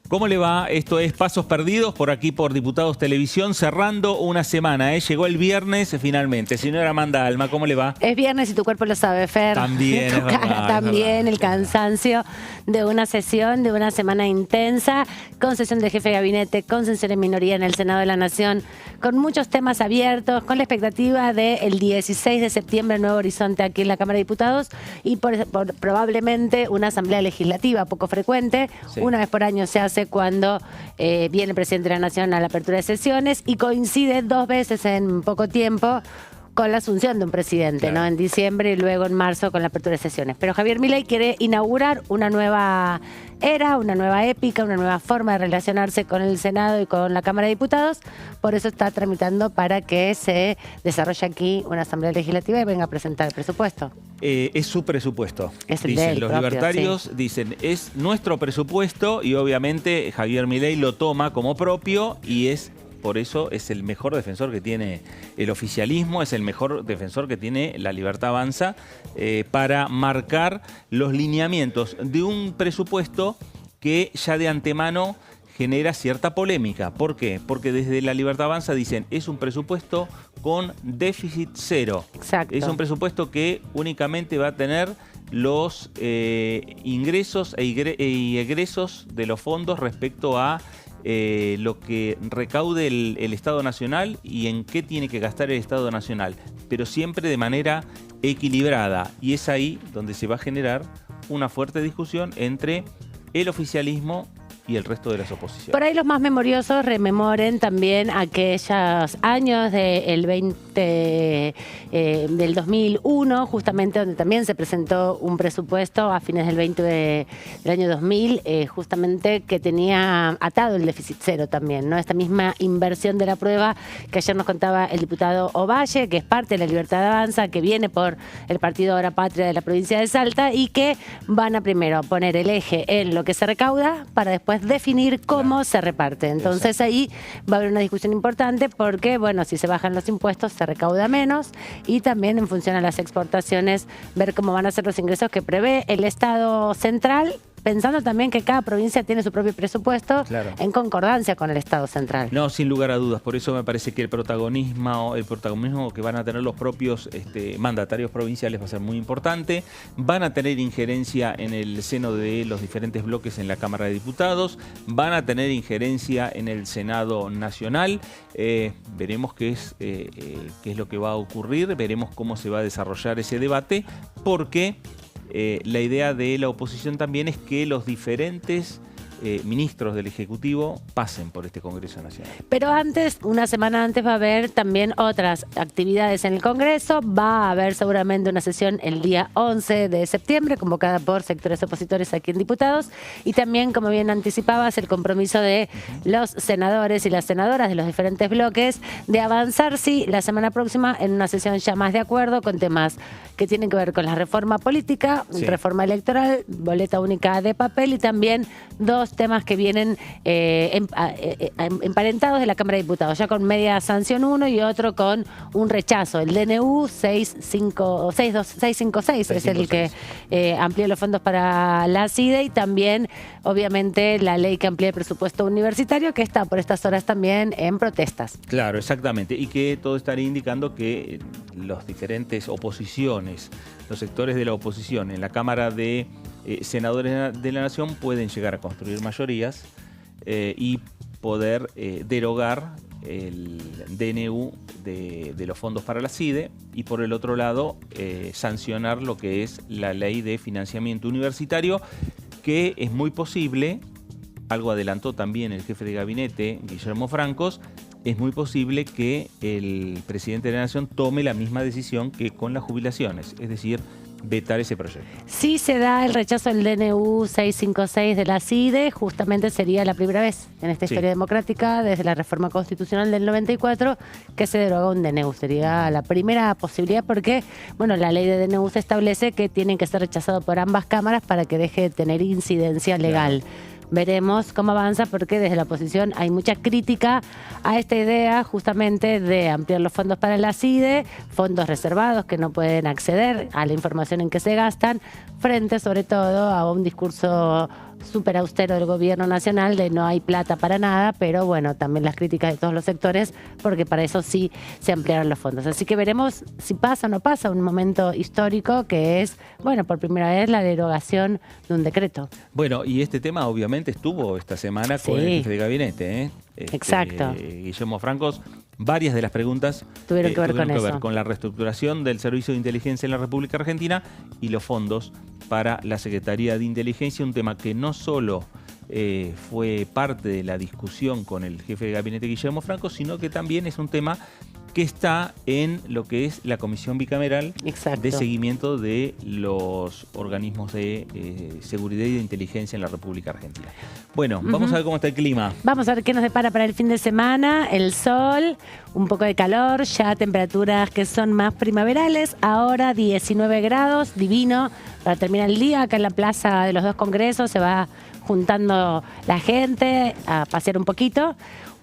¿Cómo le va? Esto es Pasos Perdidos por aquí por Diputados Televisión, cerrando una semana, ¿eh? Llegó el viernes finalmente. Señora Amanda Alma, ¿cómo le va? Es viernes y tu cuerpo lo sabe, Fer. También, tu es verdad, cara también, el cansancio de una sesión, de una semana intensa, con sesión de jefe de gabinete, con sesión en minoría en el Senado de la Nación, con muchos temas abiertos, con la expectativa del 16 de septiembre, Nuevo Horizonte aquí en la Cámara de Diputados y probablemente una asamblea legislativa poco frecuente. Sí. Una vez por año se hace cuando viene el presidente de la Nación a la apertura de sesiones y coincide 2 veces en poco tiempo con la asunción de un presidente, claro, ¿no? En diciembre y luego en marzo con la apertura de sesiones. Pero Javier Milei quiere inaugurar una nueva era, una nueva épica, una nueva forma de relacionarse con el Senado y con la Cámara de Diputados. Por eso está tramitando para que se desarrolle aquí una asamblea legislativa y venga a presentar el presupuesto. Es su presupuesto. Es el dicen de él, los propio, libertarios, sí. Dicen, es nuestro presupuesto y obviamente Javier Milei lo toma como propio y es... Por eso es el mejor defensor que tiene el oficialismo, es el mejor defensor que tiene La Libertad Avanza para marcar los lineamientos de un presupuesto que ya de antemano genera cierta polémica. ¿Por qué? Porque desde La Libertad Avanza dicen, es un presupuesto con déficit cero. Exacto. Es un presupuesto que únicamente va a tener los ingresos y egresos de los fondos respecto a lo que recaude el Estado Nacional y en qué tiene que gastar el Estado Nacional, pero siempre de manera equilibrada. Y es ahí donde se va a generar una fuerte discusión entre el oficialismo y el resto de las oposiciones. Por ahí los más memoriosos rememoren también aquellos años del 2001, justamente donde también se presentó un presupuesto a fines del año 2000, justamente que tenía atado el déficit cero también, ¿no? Esta misma inversión de la prueba que ayer nos contaba el diputado Ovalle, que es parte de La Libertad Avanza, que viene por el partido Ahora Patria de la provincia de Salta y que van a primero poner el eje en lo que se recauda para después definir cómo se reparte. Entonces ahí va a haber una discusión importante porque, bueno, si se bajan los impuestos se recauda menos y también en función a las exportaciones ver cómo van a ser los ingresos que prevé el Estado central, pensando también que cada provincia tiene su propio presupuesto, claro, en concordancia con el Estado central. No, sin lugar a dudas. Por eso me parece que el protagonismo que van a tener los propios mandatarios provinciales va a ser muy importante. Van a tener injerencia en el seno de los diferentes bloques en la Cámara de Diputados. Van a tener injerencia en el Senado Nacional. Veremos qué es lo que va a ocurrir. Veremos cómo se va a desarrollar ese debate. Porque... la idea de la oposición también es que los diferentes ministros del Ejecutivo pasen por este Congreso Nacional. Pero antes, una semana antes, va a haber también otras actividades en el Congreso. Va a haber seguramente una sesión el día 11 de septiembre, convocada por sectores opositores aquí en Diputados. Y también, como bien anticipabas, el compromiso de los senadores y las senadoras de los diferentes bloques de avanzar, sí, la semana próxima en una sesión ya más de acuerdo con temas que tienen que ver con la reforma política, sí, reforma electoral, boleta única de papel y también 2 temas que vienen emparentados de la Cámara de Diputados, ya con media sanción uno y otro con un rechazo. El DNU 656 es el que amplía los fondos para la CIDE y también, obviamente, la ley que amplía el presupuesto universitario, que está por estas horas también en protestas. Claro, exactamente. Y que todo estaría indicando que los diferentes oposiciones, los sectores de la oposición en la Cámara de Senadores de la Nación pueden llegar a construir mayorías y poder derogar el DNU de los fondos para la CIDE y por el otro lado sancionar lo que es la ley de financiamiento universitario, que es muy posible, algo adelantó también el jefe de gabinete, Guillermo Francos, es muy posible que el presidente de la Nación tome la misma decisión que con las jubilaciones, es decir, vetar ese proyecto. Si se da el rechazo del DNU 656 de la CIDE, justamente sería la primera vez en esta historia democrática, desde la reforma constitucional del 94, que se deroga un DNU. Sería la primera posibilidad porque, bueno, la ley de DNU se establece que tienen que ser rechazados por ambas cámaras para que deje de tener incidencia legal. Claro. Veremos cómo avanza porque desde la oposición hay mucha crítica a esta idea justamente de ampliar los fondos para la CIDE, fondos reservados que no pueden acceder a la información en que se gastan, frente sobre todo a un discurso súper austero del gobierno nacional de no hay plata para nada, pero bueno, también las críticas de todos los sectores, porque para eso sí se ampliaron los fondos. Así que veremos si pasa o no pasa un momento histórico que es, bueno, por primera vez la derogación de un decreto. Bueno, y este tema obviamente estuvo esta semana con el jefe de gabinete, ¿eh? Exacto. Guillermo Francos. Varias de las preguntas tuvieron que ver con la reestructuración del Servicio de Inteligencia en la República Argentina y los fondos para la Secretaría de Inteligencia, un tema que no solo fue parte de la discusión con el jefe de gabinete Guillermo Francos, sino que también es un tema que está en lo que es la Comisión Bicameral de Seguimiento de los organismos de seguridad y de inteligencia en la República Argentina. Bueno, vamos a ver cómo está el clima. Vamos a ver qué nos depara para el fin de semana. El sol, un poco de calor, ya temperaturas que son más primaverales. Ahora 19 grados, divino. Para terminar el día, acá en la Plaza de los Dos Congresos se va juntando la gente a pasear un poquito,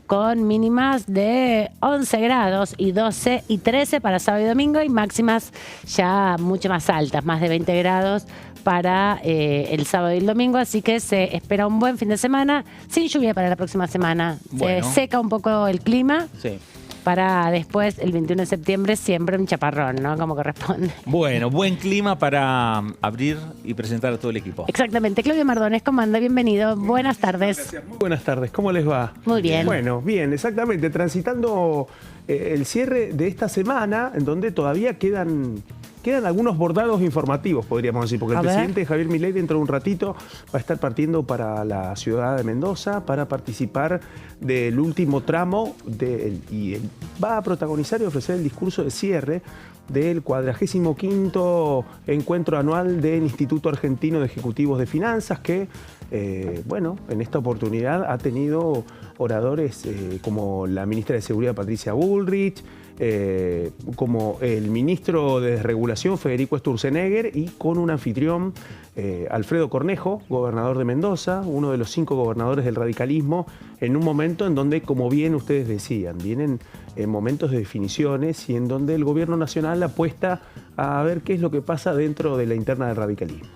con mínimas de 11 grados y 12 y 13 para sábado y domingo y máximas ya mucho más altas, más de 20 grados para el sábado y el domingo, así que se espera un buen fin de semana, sin lluvia para la próxima semana. Bueno. Se seca un poco el clima. Sí. Para después, el 21 de septiembre, siempre un chaparrón, ¿no? Como corresponde. Bueno, buen clima para abrir y presentar a todo el equipo. Exactamente. Claudio Mardones, ¿cómo anda? Bienvenido. Buenas tardes. Gracias. Muy buenas tardes. ¿Cómo les va? Muy bien. Bueno, bien, exactamente. Transitando el cierre de esta semana, en donde todavía quedan algunos bordados informativos, podríamos decir, porque el presidente Javier Milei dentro de un ratito va a estar partiendo para la ciudad de Mendoza para participar del último tramo y va a protagonizar y ofrecer el discurso de cierre del 45º encuentro anual del Instituto Argentino de Ejecutivos de Finanzas, que, bueno, en esta oportunidad ha tenido oradores como la ministra de Seguridad Patricia Bullrich, como el ministro de Desregulación Federico Sturzenegger y con un anfitrión, Alfredo Cornejo, gobernador de Mendoza, uno de los 5 gobernadores del radicalismo, en un momento en donde, como bien ustedes decían, vienen momentos de definiciones y en donde el gobierno nacional apuesta a ver qué es lo que pasa dentro de la interna del radicalismo.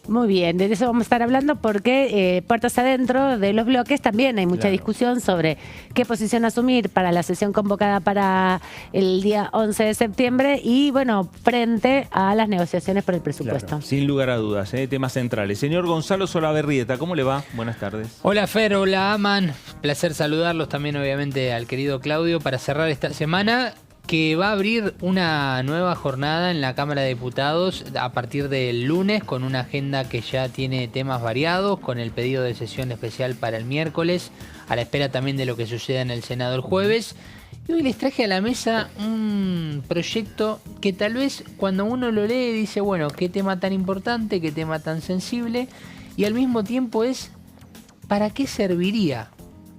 Muy bien, de eso vamos a estar hablando porque puertas adentro de los bloques también hay mucha discusión sobre qué posición asumir para la sesión convocada para el día 11 de septiembre y, bueno, frente a las negociaciones por el presupuesto. Claro, sin lugar a dudas, temas centrales. Señor Gonzalo Solabarrieta, ¿cómo le va? Buenas tardes. Hola Fer, hola Aman. Placer saludarlos también, obviamente, al querido Claudio para cerrar esta semana, que va a abrir una nueva jornada en la Cámara de Diputados a partir del lunes, con una agenda que ya tiene temas variados, con el pedido de sesión especial para el miércoles, a la espera también de lo que suceda en el Senado el jueves. Y hoy les traje a la mesa un proyecto que tal vez cuando uno lo lee dice, bueno, qué tema tan importante, qué tema tan sensible, y al mismo tiempo es, ¿para qué serviría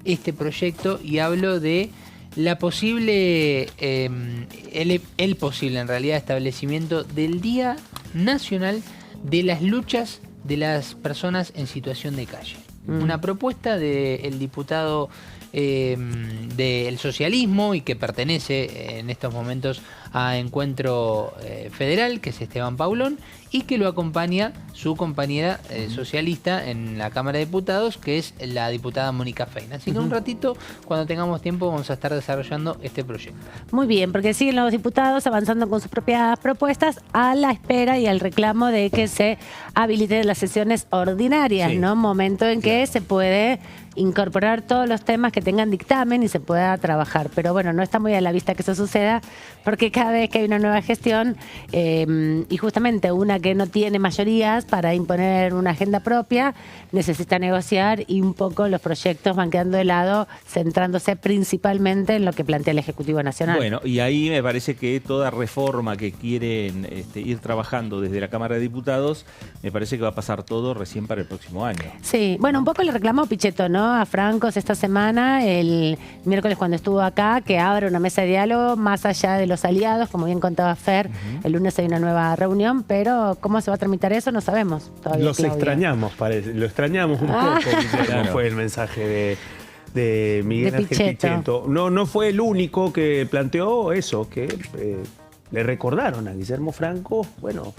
este proyecto? Y hablo de la posible, el posible en realidad establecimiento del Día Nacional de las Luchas de las Personas en Situación de Calle. Una propuesta del diputado del socialismo y que pertenece en estos momentos a Encuentro Federal, que es Esteban Paulón, y que lo acompaña su compañera socialista en la Cámara de Diputados, que es la diputada Mónica Feina. Así que un ratito, cuando tengamos tiempo, vamos a estar desarrollando este proyecto. Muy bien, porque siguen los diputados avanzando con sus propias propuestas a la espera y al reclamo de que se habiliten las sesiones ordinarias, ¿no? Momento en que se puede incorporar todos los temas que tengan dictamen y se pueda trabajar. Pero bueno, no está muy a la vista que eso suceda, porque cada vez que hay una nueva gestión y justamente una que no tiene mayorías para imponer una agenda propia, necesita negociar y un poco los proyectos van quedando de lado, centrándose principalmente en lo que plantea el Ejecutivo Nacional. Bueno, y ahí me parece que toda reforma que quieren ir trabajando desde la Cámara de Diputados, me parece que va a pasar todo recién para el próximo año. Sí, bueno, un poco le reclamó Pichetto, ¿no? A Francos esta semana, el miércoles cuando estuvo acá, que abra una mesa de diálogo más allá de los aliados, como bien contaba Fer, el lunes hay una nueva reunión, pero cómo se va a tramitar eso no sabemos todavía. Los extrañamos, parece, lo extrañamos un poco, Claro. fue el mensaje de Miguel Ángel Pichetto. No fue el único que planteó eso, que le recordaron a Guillermo Franco, bueno,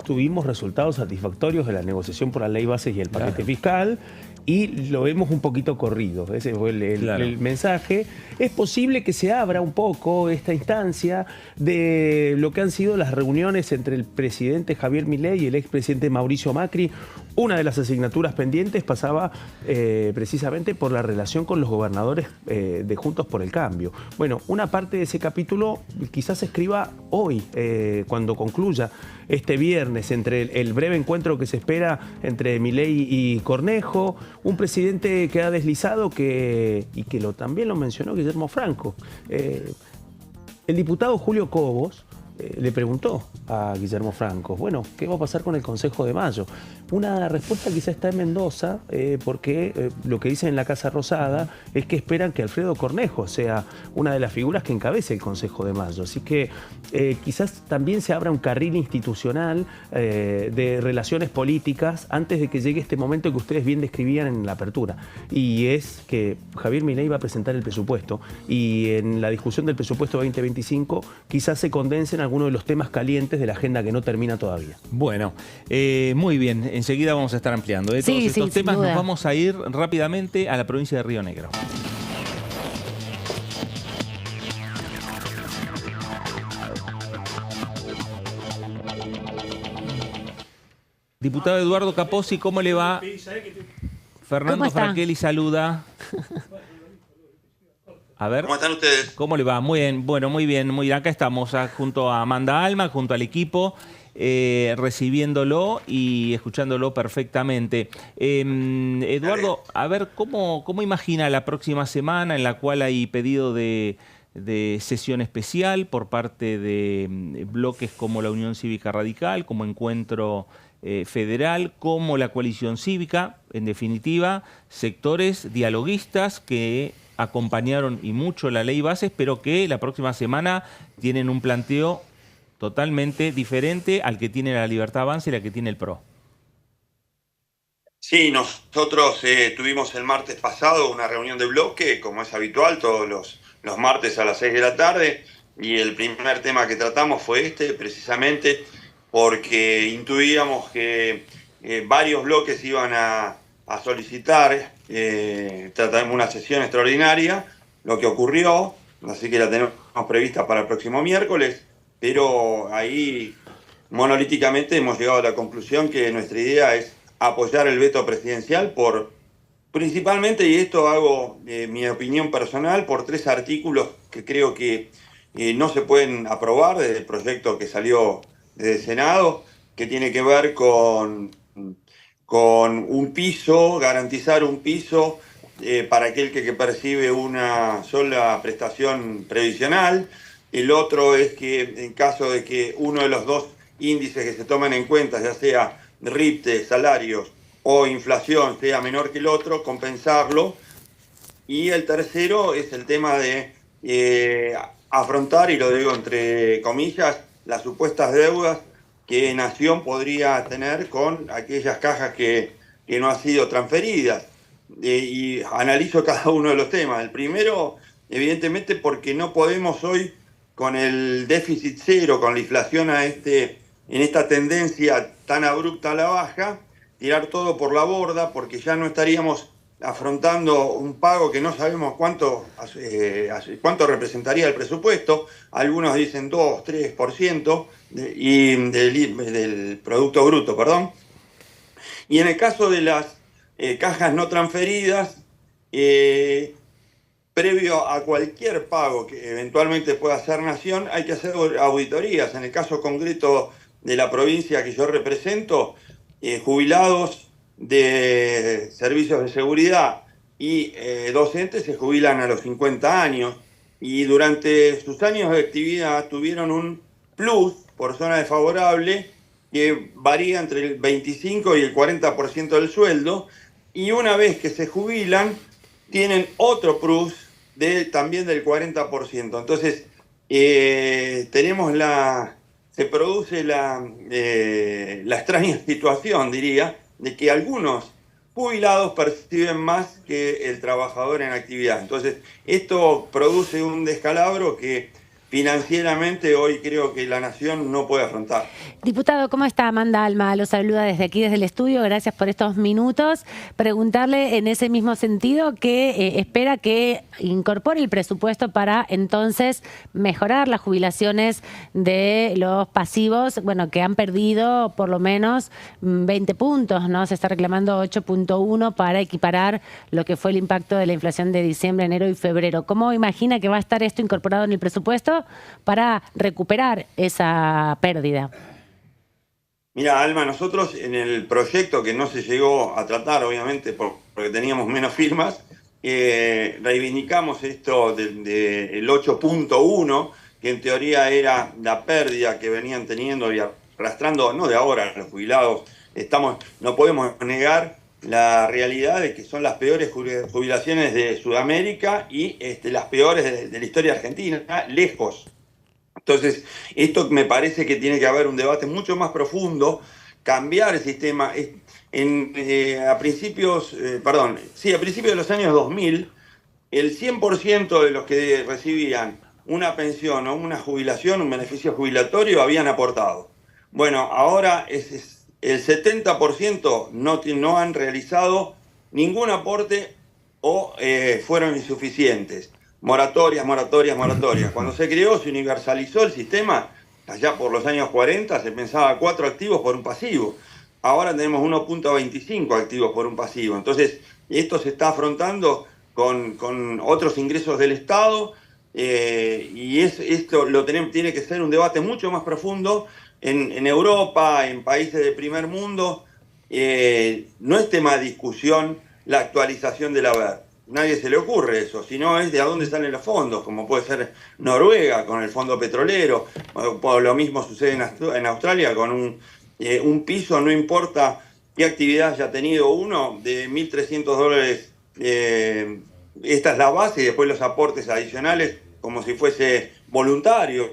tuvimos resultados satisfactorios de la negociación por la ley bases y el paquete fiscal, y lo vemos un poquito corrido. Ese fue el mensaje. Es posible que se abra un poco esta instancia de lo que han sido las reuniones entre el presidente Javier Milei y el expresidente Mauricio Macri. Una de las asignaturas pendientes pasaba precisamente por la relación con los gobernadores de Juntos por el Cambio. Bueno, una parte de ese capítulo quizás se escriba hoy, cuando concluya este viernes, entre el breve encuentro que se espera entre Milei y Cornejo, un presidente que ha deslizado y que también lo mencionó Guillermo Franco. El diputado Julio Cobos le preguntó a Guillermo Franco, bueno, ¿qué va a pasar con el Consejo de Mayo? Una respuesta quizá está en Mendoza, porque lo que dicen en la Casa Rosada es que esperan que Alfredo Cornejo sea una de las figuras que encabece el Consejo de Mayo. Así que quizás también se abra un carril institucional de relaciones políticas antes de que llegue este momento que ustedes bien describían en la apertura. Y es que Javier Milei va a presentar el presupuesto, y en la discusión del presupuesto 2025 quizás se condensen algunos de los temas calientes de la agenda que no termina todavía. Bueno, muy bien. Enseguida vamos a estar ampliando todos estos temas. Nos vamos a ir rápidamente a la provincia de Río Negro. Diputado Eduardo Capozzi, ¿cómo le va? Fernando Franchelli saluda. A ver, ¿cómo están ustedes? ¿Cómo le va? Muy bien, bueno, muy bien, muy bien. Acá estamos junto a Amanda Alma, junto al equipo, recibiéndolo y escuchándolo perfectamente. Eduardo, a ver, ¿cómo imagina la próxima semana en la cual hay pedido de sesión especial por parte de bloques como la Unión Cívica Radical, como Encuentro Federal, como la Coalición Cívica, en definitiva, sectores dialoguistas que acompañaron y mucho la ley bases, pero que la próxima semana tienen un planteo totalmente diferente al que tiene la Libertad Avanza y la que tiene el PRO? Sí, nosotros tuvimos el martes pasado una reunión de bloque, como es habitual, todos los martes a las 6 de la tarde, y el primer tema que tratamos fue precisamente porque intuíamos que varios bloques iban a solicitar una sesión extraordinaria, lo que ocurrió, así que la tenemos prevista para el próximo miércoles, pero ahí monolíticamente hemos llegado a la conclusión que nuestra idea es apoyar el veto presidencial principalmente, y esto hago mi opinión personal, por 3 artículos que creo que no se pueden aprobar desde el proyecto que salió desde el Senado, que tiene que ver con un piso, garantizar un piso para aquel que percibe una sola prestación previsional. El otro es que en caso de que uno de los 2 índices que se toman en cuenta, ya sea RIPTE, salarios o inflación, sea menor que el otro, compensarlo. Y el tercero es el tema de afrontar, y lo digo entre comillas, las supuestas deudas que Nación podría tener con aquellas cajas que no han sido transferidas. Y analizo cada uno de los temas. El primero, evidentemente, porque no podemos hoy, con el déficit cero, con la inflación en esta tendencia tan abrupta a la baja, tirar todo por la borda, porque ya no estaríamos afrontando un pago que no sabemos cuánto representaría el presupuesto. Algunos dicen 2-3% del Producto Bruto, perdón. Y en el caso de las cajas no transferidas, previo a cualquier pago que eventualmente pueda hacer Nación, hay que hacer auditorías. En el caso concreto de la provincia que yo represento, jubilados de servicios de seguridad y docentes se jubilan a los 50 años, y durante sus años de actividad tuvieron un plus por zona desfavorable que varía entre el 25 y el 40% del sueldo, y una vez que se jubilan tienen otro plus también del 40%. Entonces se produce la extraña situación, diría, de que algunos jubilados perciben más que el trabajador en actividad. Entonces, esto produce un descalabro que financieramente hoy creo que la nación no puede afrontar. Diputado, ¿cómo está? Amanda Alma lo saluda desde aquí, desde el estudio. Gracias por estos minutos. Preguntarle en ese mismo sentido que espera que incorpore el presupuesto para entonces mejorar las jubilaciones de los pasivos, bueno, que han perdido por lo menos 20 puntos, ¿no? Se está reclamando 8.1 para equiparar lo que fue el impacto de la inflación de diciembre, enero y febrero. ¿Cómo imagina que va a estar esto incorporado en el presupuesto para recuperar esa pérdida? Mira, Alma, nosotros en el proyecto que no se llegó a tratar, obviamente, porque teníamos menos firmas, reivindicamos esto del 8.1, que en teoría era la pérdida que venían teniendo y arrastrando, no de ahora, los jubilados. No podemos negar la realidad de que son las peores jubilaciones de Sudamérica y las peores de la historia argentina, lejos. Entonces, esto me parece que tiene que haber un debate mucho más profundo, cambiar el sistema. A principios de los años 2000, el 100% de los que recibían una pensión o una jubilación, un beneficio jubilatorio, habían aportado. Bueno, ahora el 70% no han realizado ningún aporte o fueron insuficientes. Moratorias. Cuando se creó, se universalizó el sistema, allá por los años 40 se pensaba 4 activos por un pasivo. Ahora tenemos 1.25 activos por un pasivo. Entonces, esto se está afrontando con otros ingresos del Estado y esto tiene que ser un debate mucho más profundo. En Europa, en países del primer mundo, no es tema de discusión la actualización del haber. Nadie se le ocurre eso, sino es de a dónde salen los fondos, como puede ser Noruega con el fondo petrolero, o lo mismo sucede en Australia con un piso, no importa qué actividad haya tenido uno, de $1.300, esta es la base, y después los aportes adicionales como si fuese voluntarios,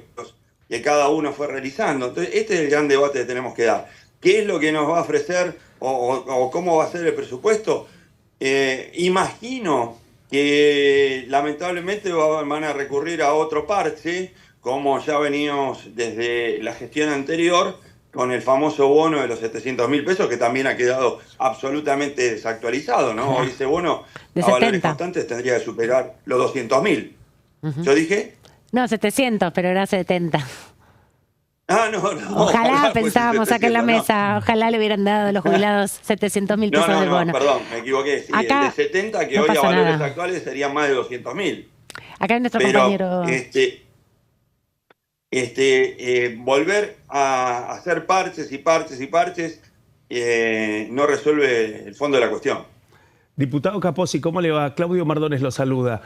que cada uno fue realizando. Entonces, este es el gran debate que tenemos que dar. ¿Qué es lo que nos va a ofrecer o cómo va a ser el presupuesto? Imagino que lamentablemente van a recurrir a otro parche, como ya veníamos desde la gestión anterior, con el famoso bono de los 700.000 pesos, que también ha quedado absolutamente desactualizado, ¿no? Hoy ese bono a valores constantes tendría que superar los 200.000. ¿Yo dije? No, 700, pero era 70. No. Ojalá pensábamos acá en la mesa, ojalá le hubieran dado a los jubilados 700.000 pesos del bono. Perdón, me equivoqué. Sí, acá, el de 70, que hoy a valores actuales serían más de 200.000. Acá nuestro compañero... volver a hacer parches no resuelve el fondo de la cuestión. Diputado Capozzi, ¿cómo le va? Claudio Mardones lo saluda.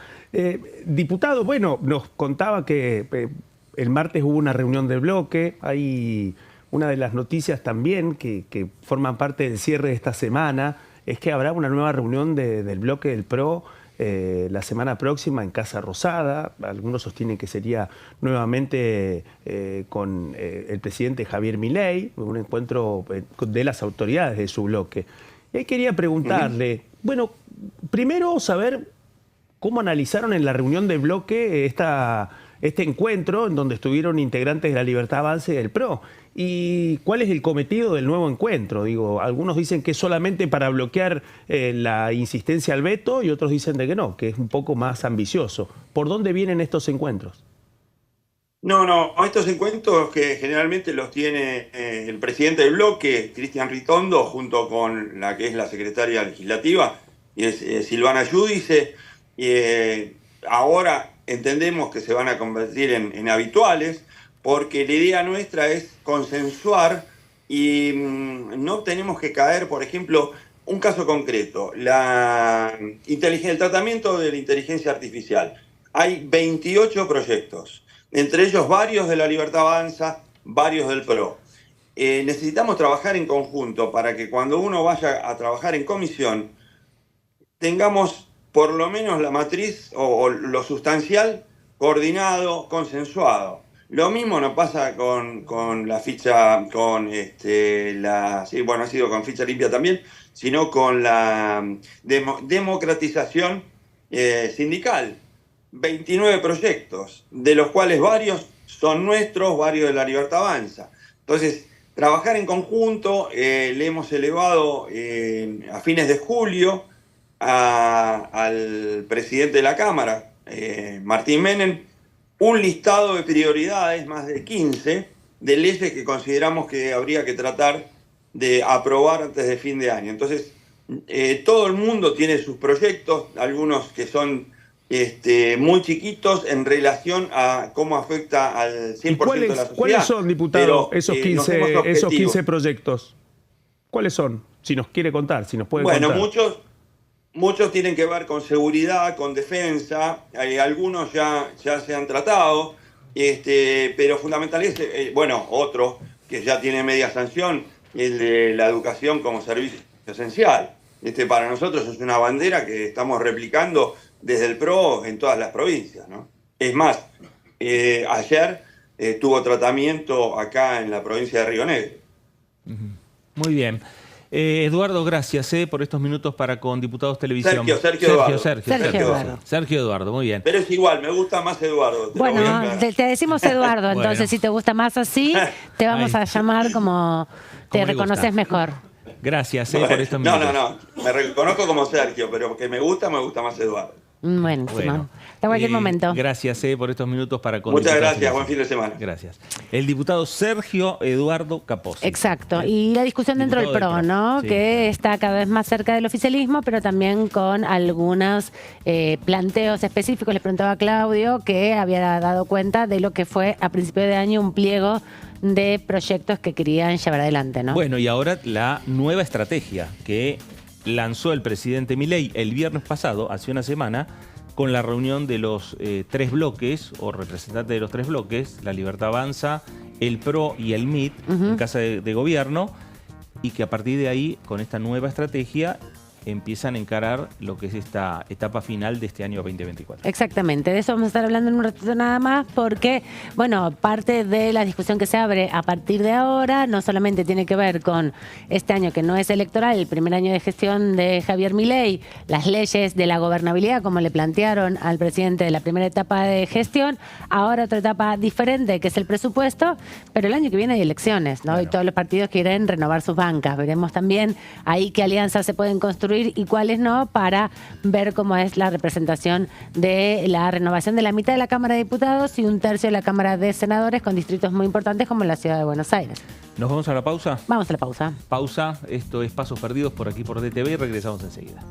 Diputado, bueno, nos contaba que el martes hubo una reunión del bloque. Hay una de las noticias también que forman parte del cierre de esta semana, es que habrá una nueva reunión del bloque del PRO la semana próxima en Casa Rosada. Algunos sostienen que sería nuevamente con el presidente Javier Milei, un encuentro de las autoridades de su bloque. Y ahí quería preguntarle, bueno, primero saber cómo analizaron en la reunión del bloque este encuentro en donde estuvieron integrantes de la Libertad Avanza y del PRO. ¿Y cuál es el cometido del nuevo encuentro? Digo, algunos dicen que es solamente para bloquear la insistencia al veto y otros dicen de que no, que es un poco más ambicioso. ¿Por dónde vienen estos encuentros? No, estos encuentros que generalmente los tiene el presidente del bloque, Cristian Ritondo, junto con la que es la secretaria legislativa, y es Silvana Giudice. Ahora entendemos que se van a convertir en habituales, porque la idea nuestra es consensuar y no tenemos que caer, por ejemplo, un caso concreto, el tratamiento de la inteligencia artificial. Hay 28 proyectos, entre ellos varios de la Libertad Avanza, varios del PRO. Necesitamos trabajar en conjunto para que cuando uno vaya a trabajar en comisión tengamos por lo menos la matriz o lo sustancial coordinado, consensuado. Lo mismo nos pasa con la ficha, ha sido con ficha limpia también, sino con la democratización sindical. 29 proyectos, de los cuales varios son nuestros, varios de La Libertad Avanza. Entonces, trabajar en conjunto, le hemos elevado a fines de julio al presidente de la Cámara, Martín Menem, un listado de prioridades, más de 15, de leyes que consideramos que habría que tratar de aprobar antes de fin de año. Entonces, todo el mundo tiene sus proyectos, algunos que son muy chiquitos en relación a cómo afecta al 100% de la sociedad. ¿Cuáles son, diputado, esos 15 proyectos? ¿Cuáles son? Si nos quiere contar, si nos puede contar. Bueno, muchos tienen que ver con seguridad, con defensa, algunos ya se han tratado, pero fundamentalmente, otro que ya tiene media sanción, el de la educación como servicio esencial. Para nosotros es una bandera que estamos replicando desde el PRO en todas las provincias, ¿no? Es más, ayer tuvo tratamiento acá en la provincia de Río Negro. Muy bien. Eduardo, gracias por estos minutos para con Diputados Televisión. Sergio Eduardo, muy bien. Pero es igual, me gusta más Eduardo. Bueno, te decimos Eduardo, entonces bueno. Si te gusta más así, te vamos a llamar como te reconoces mejor. Gracias por estos minutos. No, me reconozco como Sergio, pero que me gusta más Eduardo. Bueno, hasta cualquier momento. Gracias por estos minutos para con. Muchas gracias, buen fin de semana. Gracias. El diputado Sergio Eduardo Capozzi. Exacto, y la discusión dentro del PRO, ¿no? Sí. Que está cada vez más cerca del oficialismo, pero también con algunos planteos específicos. Le preguntaba a Claudio que había dado cuenta de lo que fue a principio de año un pliego de proyectos que querían llevar adelante, ¿no? Bueno, y ahora la nueva estrategia que lanzó el presidente Milei el viernes pasado, hace una semana, con la reunión de los 3 bloques, o representantes de los 3 bloques, La Libertad Avanza, el PRO y el MIT, en Casa de Gobierno, y que a partir de ahí, con esta nueva estrategia, empiezan a encarar lo que es esta etapa final de este año 2024. Exactamente, de eso vamos a estar hablando en un ratito nada más, porque, bueno, parte de la discusión que se abre a partir de ahora no solamente tiene que ver con este año que no es electoral, el primer año de gestión de Javier Milei, las leyes de la gobernabilidad, como le plantearon al presidente de la primera etapa de gestión, ahora otra etapa diferente, que es el presupuesto, pero el año que viene hay elecciones, ¿no? Claro. Y todos los partidos quieren renovar sus bancas. Veremos también ahí qué alianzas se pueden construir y cuáles no, para ver cómo es la representación de la renovación de la mitad de la Cámara de Diputados y un tercio de la Cámara de Senadores, con distritos muy importantes como la Ciudad de Buenos Aires. ¿Nos vamos a la pausa? Vamos a la pausa. Pausa, esto es Pasos Perdidos por aquí por DTV y regresamos enseguida.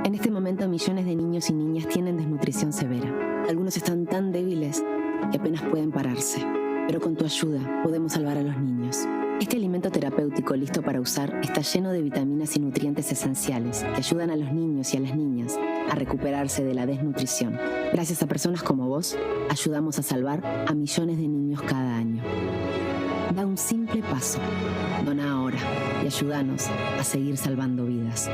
En este momento, millones de niños y niñas tienen desnutrición severa. Algunos están tan débiles que apenas pueden pararse. Pero con tu ayuda podemos salvar a los niños. Este alimento terapéutico listo para usar está lleno de vitaminas y nutrientes esenciales que ayudan a los niños y a las niñas a recuperarse de la desnutrición. Gracias a personas como vos, ayudamos a salvar a millones de niños cada año. Da un simple paso. Dona ahora y ayúdanos a seguir salvando vidas.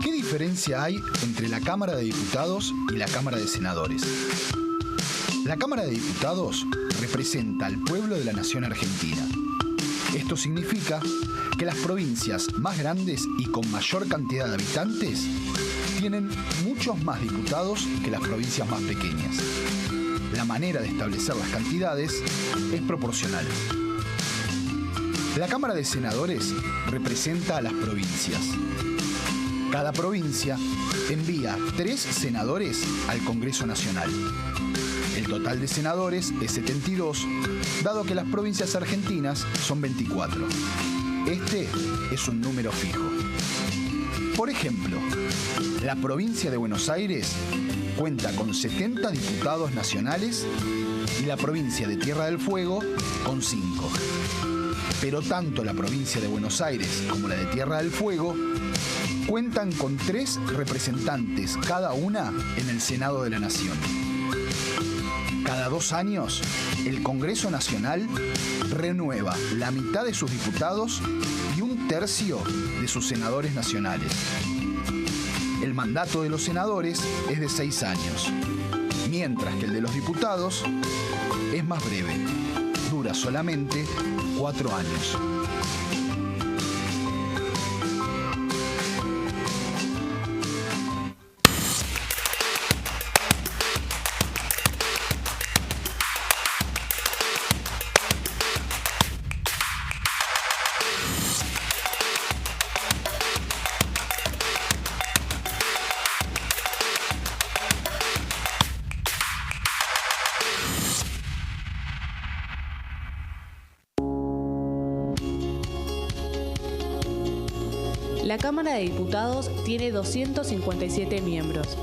¿Qué diferencia hay entre la Cámara de Diputados y la Cámara de Senadores? La Cámara de Diputados representa al pueblo de la nación argentina. Esto significa que las provincias más grandes y con mayor cantidad de habitantes tienen muchos más diputados que las provincias más pequeñas. La manera de establecer las cantidades es proporcional. La Cámara de Senadores representa a las provincias. Cada provincia envía 3 senadores al Congreso Nacional. El total de senadores es 72, dado que las provincias argentinas son 24. Este es un número fijo. Por ejemplo, la provincia de Buenos Aires cuenta con 70 diputados nacionales y la provincia de Tierra del Fuego con 5. Pero tanto la provincia de Buenos Aires como la de Tierra del Fuego cuentan con 3 representantes cada una en el Senado de la Nación. Cada 2 años, el Congreso Nacional renueva la mitad de sus diputados y 1/3 de sus senadores nacionales. El mandato de los senadores es de 6 años, mientras que el de los diputados es más breve, dura solamente 4 años. La Cámara de Diputados tiene 257 miembros.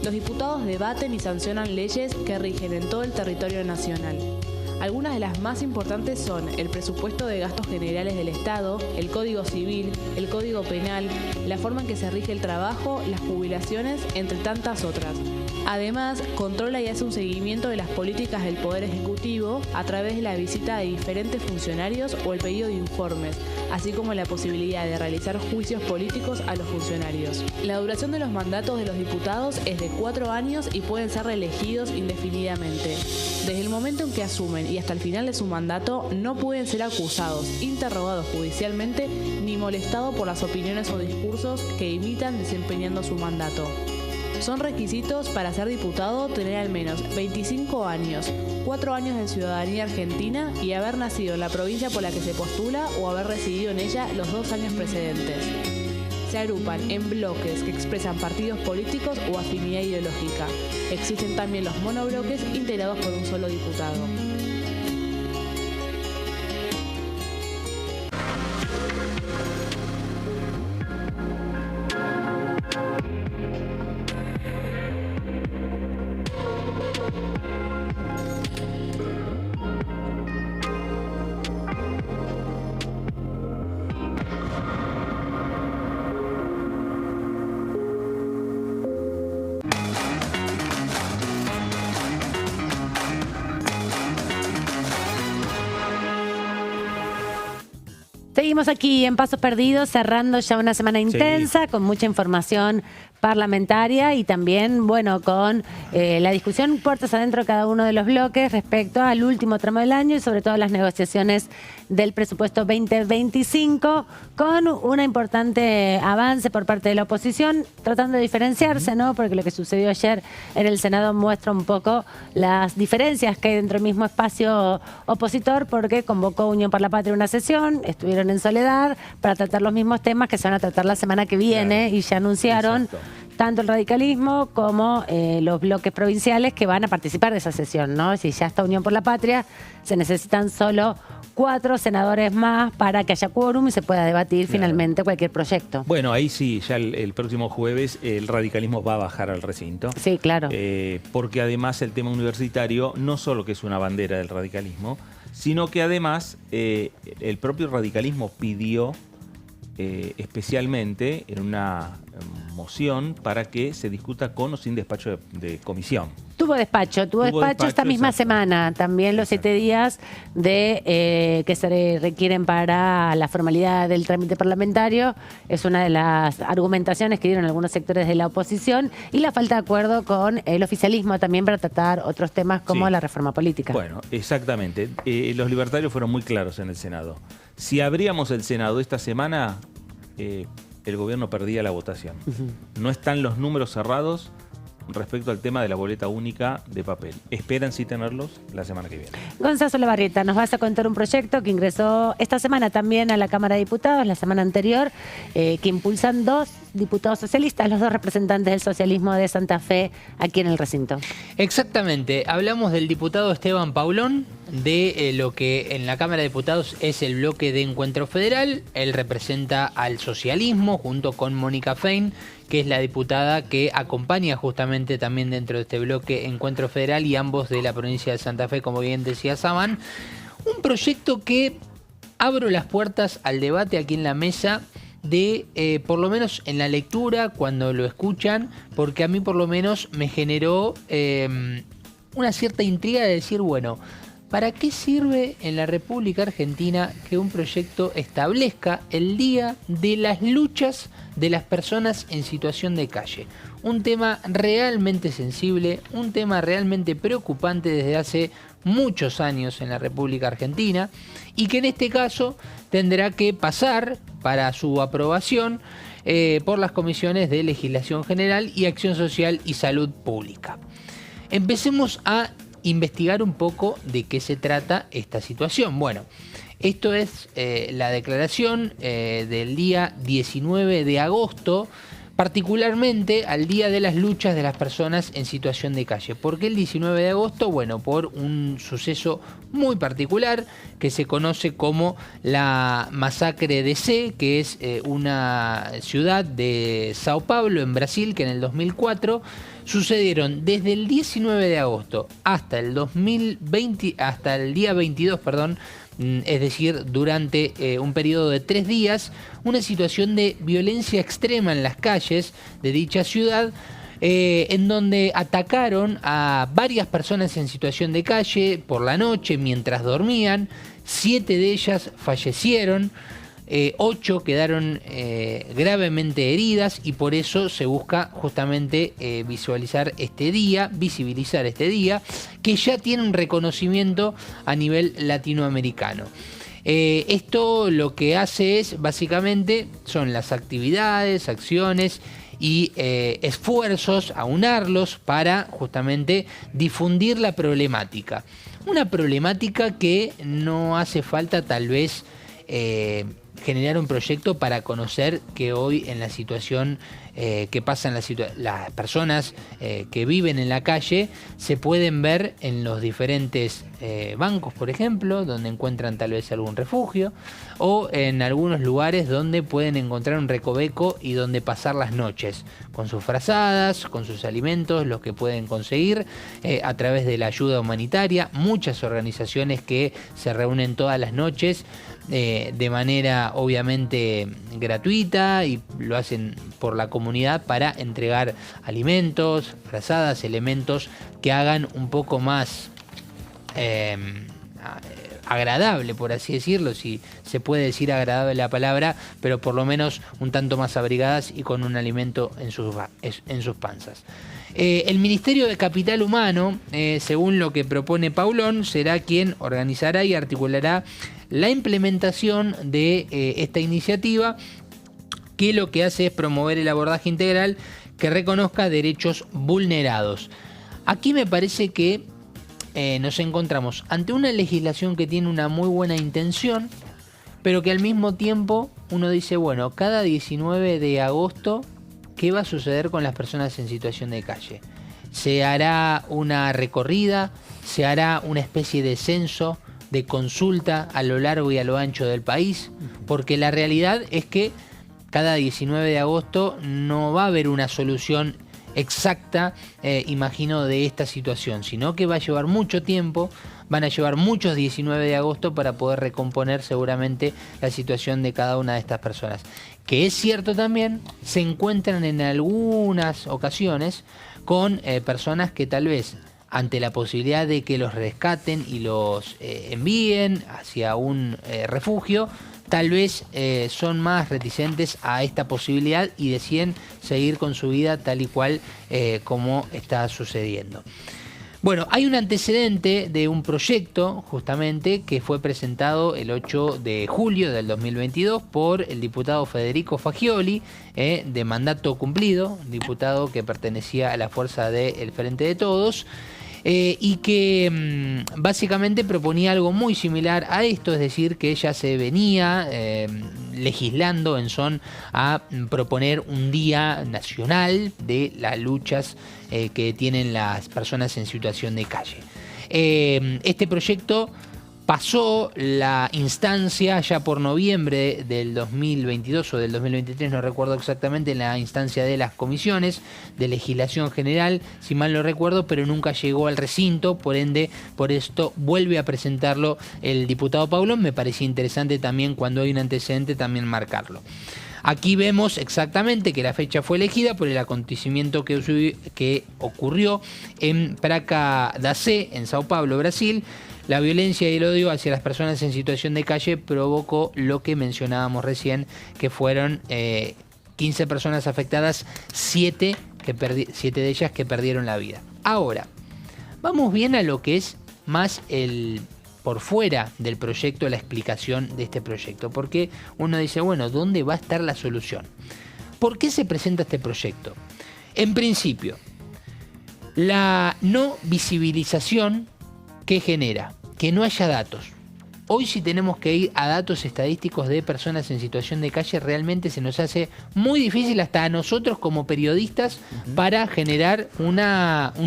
Los diputados debaten y sancionan leyes que rigen en todo el territorio nacional. Algunas de las más importantes son el presupuesto de gastos generales del Estado, el Código Civil, el Código Penal, la forma en que se rige el trabajo, las jubilaciones, entre tantas otras. Además, controla y hace un seguimiento de las políticas del Poder Ejecutivo a través de la visita de diferentes funcionarios o el pedido de informes, así como la posibilidad de realizar juicios políticos a los funcionarios. La duración de los mandatos de los diputados es de 4 años y pueden ser reelegidos indefinidamente. Desde el momento en que asumen y hasta el final de su mandato, no pueden ser acusados, interrogados judicialmente, ni molestados por las opiniones o discursos que imitan desempeñando su mandato. Son requisitos para ser diputado tener al menos 25 años, 4 años de ciudadanía argentina y haber nacido en la provincia por la que se postula o haber residido en ella los 2 años precedentes. Se agrupan en bloques que expresan partidos políticos o afinidad ideológica. Existen también los monobloques integrados por un solo diputado. Seguimos aquí en Pasos Perdidos, cerrando ya una semana intensa, con mucha información parlamentaria y también, bueno, con la discusión puertas adentro de cada uno de los bloques respecto al último tramo del año y sobre todo las negociaciones del presupuesto 2025, con un importante avance por parte de la oposición, tratando de diferenciarse, ¿no? Porque lo que sucedió ayer en el Senado muestra un poco las diferencias que hay dentro del mismo espacio opositor, porque convocó Unión por la Patria una sesión, estuvieron en soledad para tratar los mismos temas que se van a tratar la semana que viene, y ya anunciaron tanto el radicalismo como los bloques provinciales que van a participar de esa sesión, ¿no? Si ya está Unión por la Patria, se necesitan solo 4 senadores más para que haya quórum y se pueda debatir finalmente cualquier proyecto. Bueno, ahí sí, ya el próximo jueves el radicalismo va a bajar al recinto. Sí, claro. Porque además el tema universitario no solo que es una bandera del radicalismo, sino que además el propio radicalismo pidió especialmente en una moción para que se discuta con o sin despacho de comisión. Tuvo despacho esta misma semana. También los 7 días de que se requieren para la formalidad del trámite parlamentario es una de las argumentaciones que dieron algunos sectores de la oposición, y la falta de acuerdo con el oficialismo también para tratar otros temas como la reforma política. Bueno, exactamente. Los libertarios fueron muy claros en el Senado. Si abríamos el Senado esta semana, el gobierno perdía la votación. No están los números cerrados respecto al tema de la boleta única de papel. Esperan sí tenerlos la semana que viene. Gonzalo Labarrieta, nos vas a contar un proyecto que ingresó esta semana también a la Cámara de Diputados, la semana anterior, que impulsan 2 diputados socialistas, los 2 representantes del socialismo de Santa Fe aquí en el recinto. Exactamente. Hablamos del diputado Esteban Paulón, de lo que en la Cámara de Diputados es el bloque de Encuentro Federal. Él representa al socialismo junto con Mónica Fein, que es la diputada que acompaña justamente también dentro de este bloque Encuentro Federal, y ambos de la provincia de Santa Fe, como bien decía Saman. Un proyecto que abro las puertas al debate aquí en la mesa de, por lo menos en la lectura, cuando lo escuchan, porque a mí por lo menos me generó una cierta intriga de decir, bueno, ¿para qué sirve en la República Argentina que un proyecto establezca el Día de las Luchas de las Personas en Situación de Calle? Un tema realmente sensible, un tema realmente preocupante desde hace muchos años en la República Argentina, y que en este caso tendrá que pasar para su aprobación por las comisiones de Legislación General y Acción Social y Salud Pública. Empecemos a investigar un poco de qué se trata esta situación. Bueno, esto es la declaración del día 19 de agosto, particularmente al Día de las Luchas de las Personas en Situación de Calle. ¿Por qué el 19 de agosto? Bueno, por un suceso muy particular que se conoce como la masacre de Sé, que es una ciudad de Sao Paulo, en Brasil, que en el 2004 sucedieron desde el 19 de agosto hasta el 2020, hasta el día 22, es decir, durante un periodo de 3 días, una situación de violencia extrema en las calles de dicha ciudad, en donde atacaron a varias personas en situación de calle por la noche mientras dormían. 7 de ellas fallecieron, 8 quedaron gravemente heridas, y por eso se busca justamente visibilizar este día, que ya tiene un reconocimiento a nivel latinoamericano. Esto lo que hace es, básicamente, son las actividades, acciones y esfuerzos, aunarlos para justamente difundir la problemática. Una problemática que no hace falta tal vez generar un proyecto para conocer que hoy en la situación que pasan las personas que viven en la calle se pueden ver en los diferentes bancos, por ejemplo, donde encuentran tal vez algún refugio, o en algunos lugares donde pueden encontrar un recoveco y donde pasar las noches, con sus frazadas, con sus alimentos, los que pueden conseguir a través de la ayuda humanitaria. Muchas organizaciones que se reúnen todas las noches de manera obviamente gratuita, y lo hacen por la comunidad para entregar alimentos, frazadas, elementos que hagan un poco más agradable, por así decirlo, si se puede decir agradable la palabra, pero por lo menos un tanto más abrigadas y con un alimento en sus panzas. El Ministerio de Capital Humano, según lo que propone Paulón, será quien organizará y articulará la implementación de esta iniciativa, que lo que hace es promover el abordaje integral que reconozca derechos vulnerados. Aquí me parece que nos encontramos ante una legislación que tiene una muy buena intención, pero que al mismo tiempo uno dice, bueno, cada 19 de agosto, ¿qué va a suceder con las personas en situación de calle? ¿Se hará una recorrida? ¿Se hará una especie de censo, de consulta a lo largo y a lo ancho del país? Porque la realidad es que cada 19 de agosto no va a haber una solución exacta, imagino, de esta situación, sino que va a llevar mucho tiempo, van a llevar muchos 19 de agosto para poder recomponer seguramente la situación de cada una de estas personas. Que es cierto también, se encuentran en algunas ocasiones con personas que tal vez ante la posibilidad de que los rescaten y los envíen hacia un refugio, tal vez son más reticentes a esta posibilidad y deciden seguir con su vida tal y cual como está sucediendo. Bueno, hay un antecedente de un proyecto justamente que fue presentado el 8 de julio del 2022 por el diputado Federico Fagioli, de mandato cumplido, diputado que pertenecía a la fuerza del Frente de Todos, y que básicamente proponía algo muy similar a esto, es decir, que ya se venía legislando en son a proponer un día nacional de las luchas que tienen las personas en situación de calle. Este proyecto pasó la instancia ya por noviembre del 2022 o del 2023, no recuerdo exactamente, en la instancia de las comisiones de legislación general, si mal no recuerdo, pero nunca llegó al recinto, por ende, por esto vuelve a presentarlo el diputado Paulón. Me parecía interesante también, cuando hay un antecedente, también marcarlo. Aquí vemos exactamente que la fecha fue elegida por el acontecimiento que ocurrió en Praça da Sé, en Sao Paulo, Brasil. La violencia y el odio hacia las personas en situación de calle provocó lo que mencionábamos recién, que fueron 15 personas afectadas, 7 de ellas que perdieron la vida. Ahora, vamos bien a lo que es más por fuera del proyecto, la explicación de este proyecto. Porque uno dice, bueno, ¿dónde va a estar la solución? ¿Por qué se presenta este proyecto? En principio, la no visibilización que genera que no haya datos. Hoy, si tenemos que ir a datos estadísticos de personas en situación de calle, realmente se nos hace muy difícil hasta a nosotros como periodistas para generar un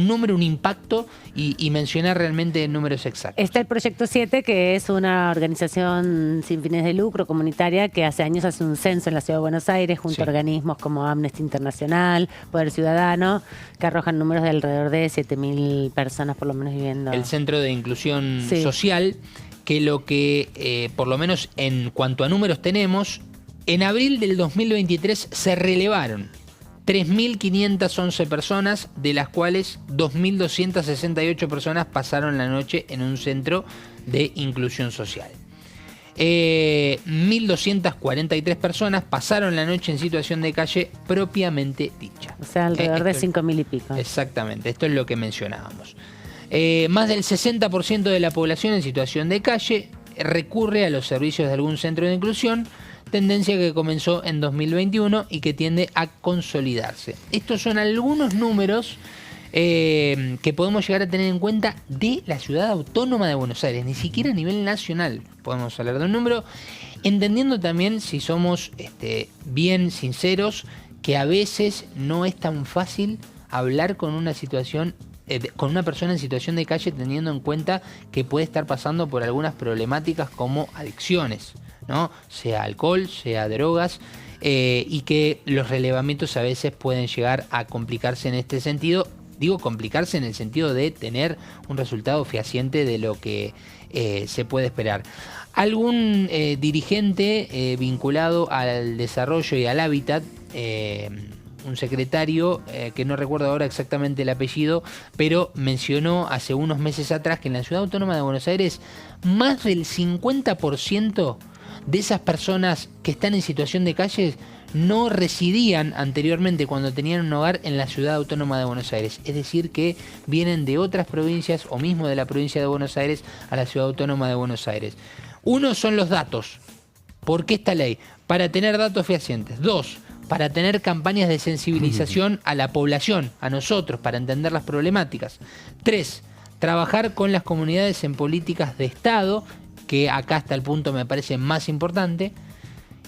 número, un impacto y mencionar realmente números exactos. Está el Proyecto 7, que es una organización sin fines de lucro comunitaria que hace años hace un censo en la Ciudad de Buenos Aires junto a organismos como Amnesty Internacional, Poder Ciudadano, que arrojan números de alrededor de 7.000 personas por lo menos viviendo. El Centro de Inclusión Social, que lo que, por lo menos en cuanto a números tenemos, en abril del 2023 se relevaron 3.511 personas, de las cuales 2.268 personas pasaron la noche en un centro de inclusión social. 1.243 personas pasaron la noche en situación de calle propiamente dicha. O sea, alrededor de 5.000 y pico. Exactamente, esto es lo que mencionábamos. Más del 60% de la población en situación de calle recurre a los servicios de algún centro de inclusión, tendencia que comenzó en 2021 y que tiende a consolidarse. Estos son algunos números que podemos llegar a tener en cuenta de la Ciudad Autónoma de Buenos Aires, ni siquiera a nivel nacional podemos hablar de un número, entendiendo también, si somos bien sinceros, que a veces no es tan fácil hablar con una situación con una persona en situación de calle, teniendo en cuenta que puede estar pasando por algunas problemáticas como adicciones, ¿no? Sea alcohol, sea drogas, y que los relevamientos a veces pueden llegar a complicarse en este sentido. Digo complicarse en el sentido de tener un resultado fehaciente de lo que se puede esperar. Algún dirigente vinculado al desarrollo y al hábitat un secretario, que no recuerdo ahora exactamente el apellido, pero mencionó hace unos meses atrás que en la Ciudad Autónoma de Buenos Aires más del 50% de esas personas que están en situación de calle no residían anteriormente cuando tenían un hogar en la Ciudad Autónoma de Buenos Aires. Es decir, que vienen de otras provincias o mismo de la provincia de Buenos Aires a la Ciudad Autónoma de Buenos Aires. Uno son los datos. ¿Por qué esta ley? Para tener datos fehacientes. 2, para tener campañas de sensibilización a la población, a nosotros, para entender las problemáticas. 3, trabajar con las comunidades en políticas de Estado, que acá hasta el punto me parece más importante.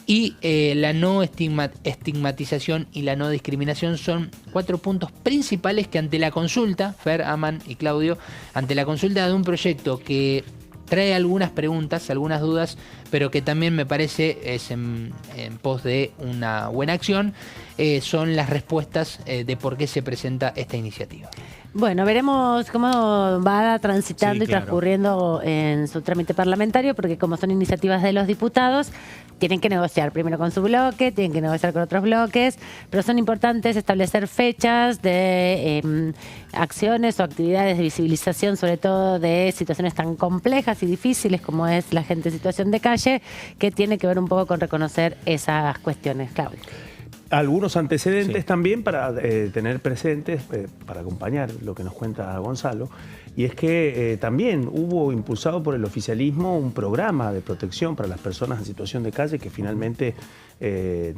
Y la no estigmatización y la no discriminación son 4 puntos principales que ante la consulta, Fer, Aman y Claudio, ante la consulta de un proyecto que trae algunas preguntas, algunas dudas, pero que también me parece es en pos de una buena acción, son las respuestas de por qué se presenta esta iniciativa. Bueno, veremos cómo va transitando y transcurriendo en su trámite parlamentario, porque como son iniciativas de los diputados, tienen que negociar primero con su bloque, tienen que negociar con otros bloques, pero son importantes establecer fechas de acciones o actividades de visibilización, sobre todo de situaciones tan complejas y difíciles como es la gente en situación de calle, que tiene que ver un poco con reconocer esas cuestiones, Claudio. Algunos antecedentes también para tener presentes, para acompañar lo que nos cuenta Gonzalo, y es que también hubo impulsado por el oficialismo un programa de protección para las personas en situación de calle que finalmente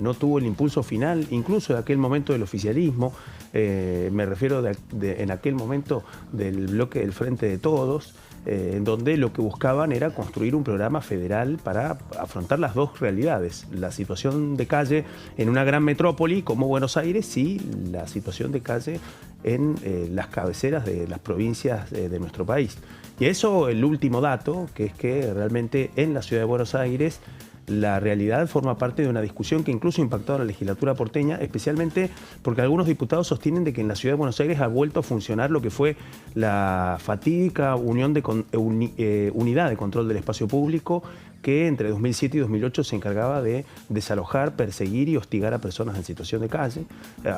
no tuvo el impulso final, incluso de aquel momento del oficialismo, me refiero en aquel momento del bloque del Frente de Todos, en donde lo que buscaban era construir un programa federal para afrontar las dos realidades, la situación de calle en una gran metrópoli como Buenos Aires y la situación de calle en las cabeceras de las provincias de nuestro país. Y eso, el último dato, que es que realmente en la ciudad de Buenos Aires la realidad forma parte de una discusión que incluso impactó a la legislatura porteña, especialmente porque algunos diputados sostienen de que en la ciudad de Buenos Aires ha vuelto a funcionar lo que fue la fatídica unidad de control del espacio público que entre 2007 y 2008 se encargaba de desalojar, perseguir y hostigar a personas en situación de calle.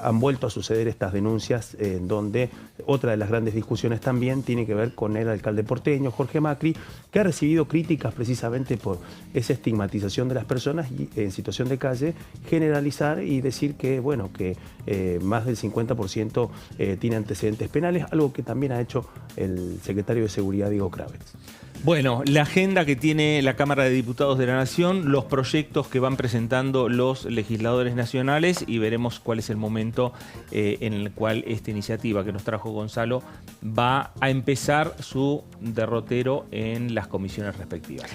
Han vuelto a suceder estas denuncias en donde otra de las grandes discusiones también tiene que ver con el alcalde porteño, Jorge Macri, que ha recibido críticas precisamente por esa estigmatización de las personas en situación de calle, generalizar y decir que, bueno, que más del 50% tiene antecedentes penales, algo que también ha hecho el secretario de Seguridad, Diego Kravetz. Bueno, la agenda que tiene la Cámara de Diputados de la Nación, los proyectos que van presentando los legisladores nacionales y veremos cuál es el momento en el cual esta iniciativa que nos trajo Gonzalo va a empezar su derrotero en las comisiones respectivas.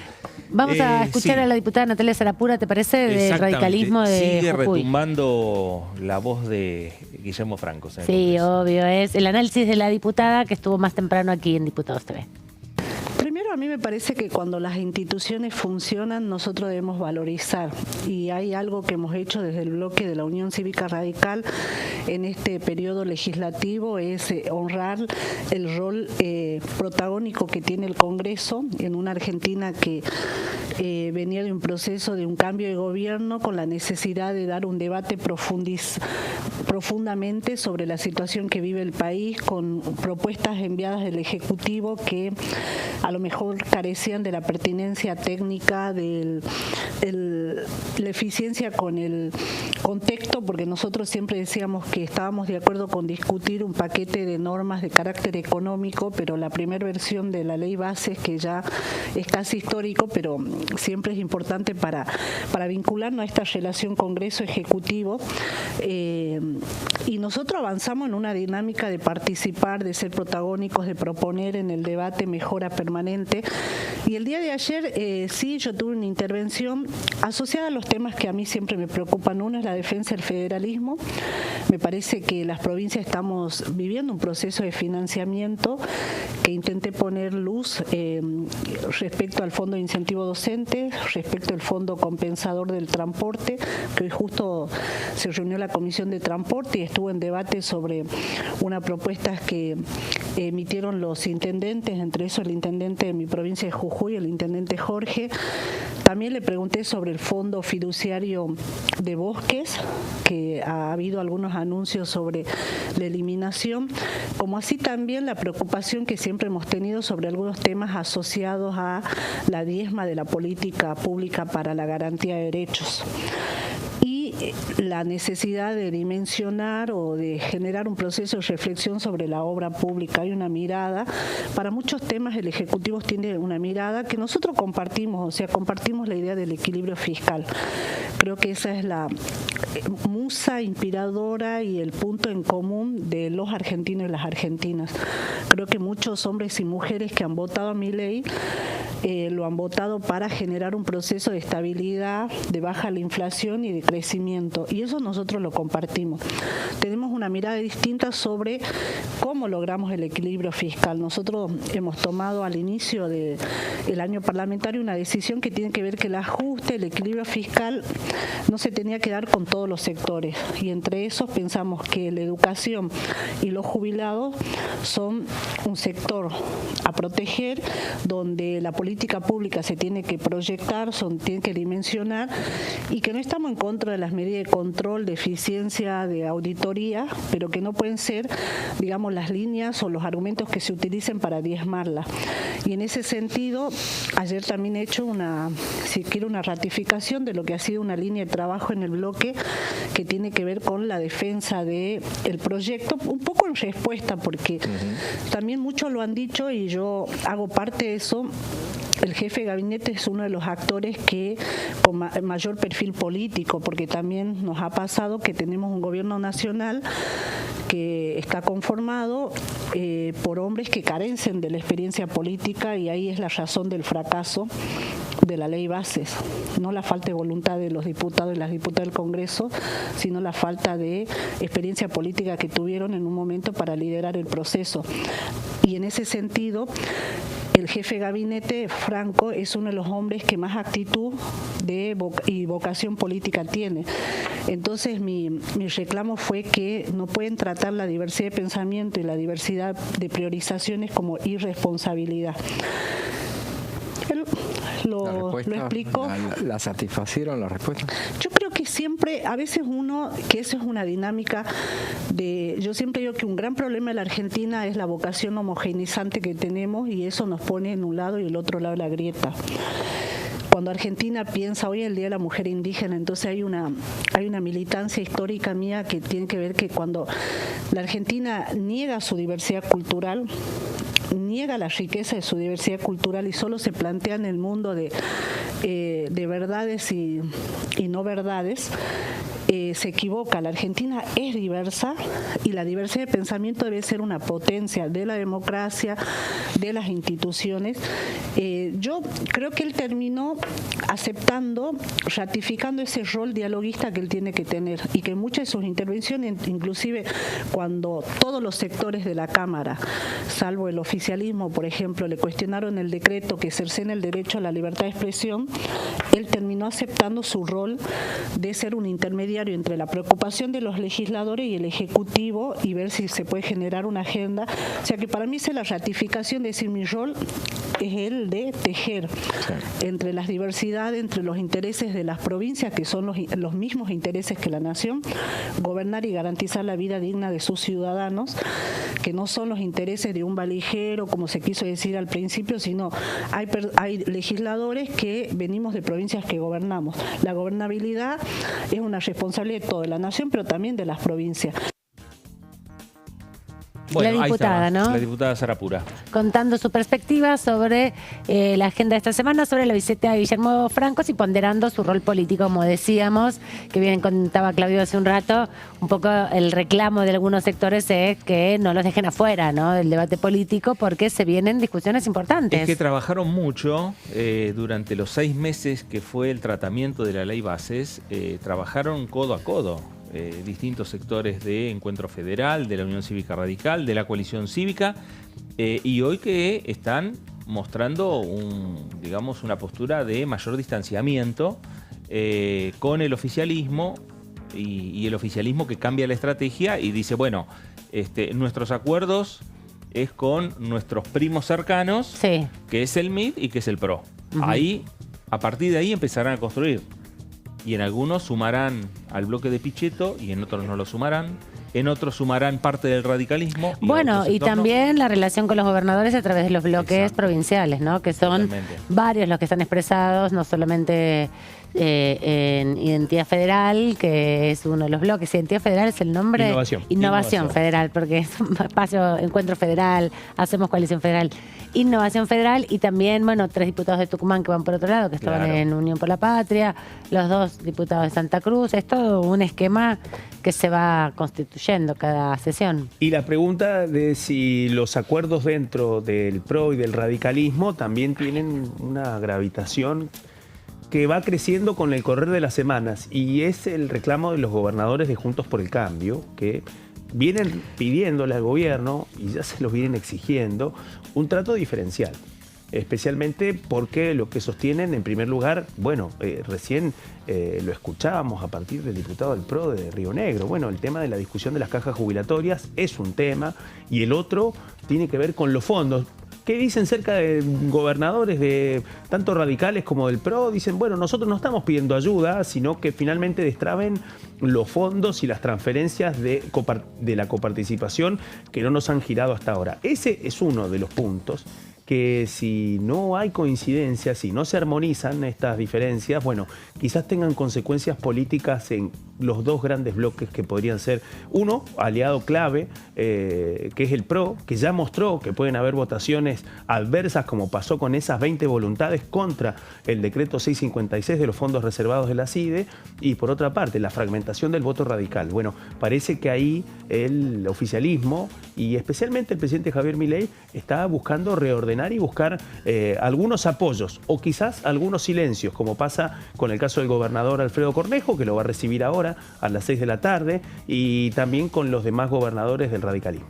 Vamos a escuchar a la diputada Natalia Sarapura, ¿te parece? Del radicalismo de Sigue Jujuy. retumbando la voz de Guillermo Franco. Sí, obvio, es el análisis de la diputada que estuvo más temprano aquí en Diputados TV. Primero, a mí me parece que cuando las instituciones funcionan, nosotros debemos valorizar. Y hay algo que hemos hecho desde el bloque de la Unión Cívica Radical en este periodo legislativo, es honrar el rol protagónico que tiene el Congreso en una Argentina que venía de un proceso de un cambio de gobierno con la necesidad de dar un debate profundamente sobre la situación que vive el país, con propuestas enviadas del Ejecutivo que a lo mejor carecían de la pertinencia técnica, de la eficiencia con el contexto, porque nosotros siempre decíamos que estábamos de acuerdo con discutir un paquete de normas de carácter económico, pero la primera versión de la ley base, que ya es casi histórico, pero siempre es importante para vincularnos a esta relación Congreso-Ejecutivo. Y nosotros avanzamos en una dinámica de participar, de ser protagónicos, de proponer en el debate mejora permanente. Y el día de ayer, sí, yo tuve una intervención asociada a los temas que a mí siempre me preocupan. Uno es la defensa del federalismo. Me parece que las provincias estamos viviendo un proceso de financiamiento que intenté poner luz respecto al Fondo de Incentivo Docente, respecto al Fondo Compensador del Transporte, que hoy justo se reunió la Comisión de Transporte y estuvo en debate sobre una propuesta que emitieron los intendentes, entre esos el intendente de mi provincia de Jujuy, Jujuy, el intendente Jorge. También le pregunté sobre el fondo fiduciario de bosques, que ha habido algunos anuncios sobre la eliminación, como así también la preocupación que siempre hemos tenido sobre algunos temas asociados a la diezma de la política pública para la garantía de derechos. Y la necesidad de dimensionar o de generar un proceso de reflexión sobre la obra pública. Hay una mirada, para muchos temas el Ejecutivo tiene una mirada que nosotros compartimos, o sea, compartimos la idea del equilibrio fiscal. Creo que esa es la musa inspiradora y el punto en común de los argentinos y las argentinas. Creo que muchos hombres y mujeres que han votado a Milei lo han votado para generar un proceso de estabilidad, de baja la inflación y de crecimiento. Y eso nosotros lo compartimos. Tenemos una mirada distinta sobre cómo logramos el equilibrio fiscal. Nosotros hemos tomado al inicio del año parlamentario una decisión que tiene que ver que el ajuste, el equilibrio fiscal no se tenía que dar con todos los sectores. Y entre esos pensamos que la educación y los jubilados son un sector a proteger, donde la política pública se tiene que proyectar, tiene que dimensionar, y que no estamos en contra de las medidas de control, de eficiencia, de auditoría, pero que no pueden ser, digamos, las líneas o los argumentos que se utilicen para diezmarla. Y en ese sentido, ayer también he hecho una ratificación de lo que ha sido una línea de trabajo en el bloque que tiene que ver con la defensa del proyecto, un poco en respuesta, porque también muchos lo han dicho y yo hago parte de eso. El jefe de gabinete es uno de los actores que con mayor perfil político, porque también nos ha pasado que tenemos un gobierno nacional que está conformado por hombres que carecen de la experiencia política, y ahí es la razón del fracaso de la ley bases. No la falta de voluntad de los diputados y las diputadas del Congreso, sino la falta de experiencia política que tuvieron en un momento para liderar el proceso. Y en ese sentido, el jefe de gabinete, Franco, es uno de los hombres que más actitud y vocación política tiene. Entonces mi reclamo fue que no pueden tratar la diversidad de pensamiento y la diversidad de priorizaciones como irresponsabilidad. ¿Lo explico? ¿La satisfacieron la respuesta? Yo creo que siempre, a veces que eso es una dinámica yo siempre digo que un gran problema de la Argentina es la vocación homogeneizante que tenemos, y eso nos pone en un lado y el otro lado la grieta. Cuando Argentina piensa hoy el Día de la Mujer Indígena, entonces hay una militancia histórica mía que tiene que ver que cuando la Argentina niega su diversidad cultural, niega la riqueza de su diversidad cultural y solo se plantea en el mundo de verdades y no verdades, se equivoca. La Argentina es diversa y la diversidad de pensamiento debe ser una potencia de la democracia, de las instituciones. Yo creo que él terminó aceptando, ratificando ese rol dialoguista que él tiene que tener, y que muchas de sus intervenciones, inclusive cuando todos los sectores de la Cámara, salvo el oficialismo, por ejemplo, le cuestionaron el decreto que cercena el derecho a la libertad de expresión, él terminó aceptando su rol de ser un intermediario entre la preocupación de los legisladores y el Ejecutivo, y ver si se puede generar una agenda. O sea que para mí es la ratificación de decir, mi rol es el de tejer entre las diversidades, entre los intereses de las provincias, que son los mismos intereses que la nación, gobernar y garantizar la vida digna de sus ciudadanos, que no son los intereses de un valijero, como se quiso decir al principio, sino hay legisladores que venimos de provincias que gobernamos. La gobernabilidad es una responsabilidad de toda la nación, pero también de las provincias. Bueno, la diputada, ¿no? La diputada Sarapura. Contando su perspectiva sobre la agenda de esta semana, sobre la visita de Guillermo Franco y ponderando su rol político, como decíamos, que bien contaba Claudio hace un rato, un poco el reclamo de algunos sectores es que no los dejen afuera, ¿no?, del debate político, porque se vienen discusiones importantes. Es que trabajaron mucho durante los 6 meses que fue el tratamiento de la ley bases, trabajaron codo a codo. Distintos sectores de Encuentro Federal, de la Unión Cívica Radical, de la Coalición Cívica, y hoy que están mostrando una postura de mayor distanciamiento con el oficialismo, y el oficialismo que cambia la estrategia y dice, bueno, nuestros acuerdos es con nuestros primos cercanos, Sí. que es el MID y que es el PRO. Ahí, a partir de ahí empezarán a construir. Y en algunos sumarán al bloque de Pichetto y en otros no lo sumarán. En otros sumarán parte del radicalismo. Bueno, y también la relación con los gobernadores a través de los bloques Exacto. provinciales, ¿no? Que son Totalmente. varios los que están expresados, no solamente en Identidad Federal, que es uno de los bloques. Identidad Federal es el nombre. Innovación Federal, porque es un espacio, Encuentro Federal, hacemos Coalición Federal. Innovación Federal y también, bueno, 3 diputados de Tucumán que van por otro lado, que estaban en Unión por la Patria, los 2 diputados de Santa Cruz. Es todo un esquema que se va constituyendo cada sesión. Y la pregunta de si los acuerdos dentro del PRO y del radicalismo también tienen una gravitación que va creciendo con el correr de las semanas, y es el reclamo de los gobernadores de Juntos por el Cambio, que vienen pidiéndole al gobierno, y ya se los vienen exigiendo, un trato diferencial. Especialmente porque lo que sostienen, en primer lugar, bueno, recién lo escuchábamos a partir del diputado del PRO de Río Negro. Bueno, el tema de la discusión de las cajas jubilatorias es un tema, y el otro tiene que ver con los fondos. ¿Qué dicen cerca de gobernadores de tanto radicales como del PRO? Dicen, bueno, nosotros no estamos pidiendo ayuda, sino que finalmente destraben los fondos y las transferencias de la coparticipación que no nos han girado hasta ahora. Ese es uno de los puntos que, si no hay coincidencias, si no se armonizan estas diferencias, bueno, quizás tengan consecuencias políticas en los 2 grandes bloques que podrían ser, uno, aliado clave, que es el PRO, que ya mostró que pueden haber votaciones adversas, como pasó con esas 20 voluntades contra el decreto 656 de los fondos reservados de la CIDE, y por otra parte, la fragmentación del voto radical. Bueno, parece que ahí el oficialismo, y especialmente el presidente Javier Milei, está buscando reordenar y buscar algunos apoyos o quizás algunos silencios, como pasa con el caso del gobernador Alfredo Cornejo, que lo va a recibir ahora a las 6 de la tarde, y también con los demás gobernadores del radicalismo.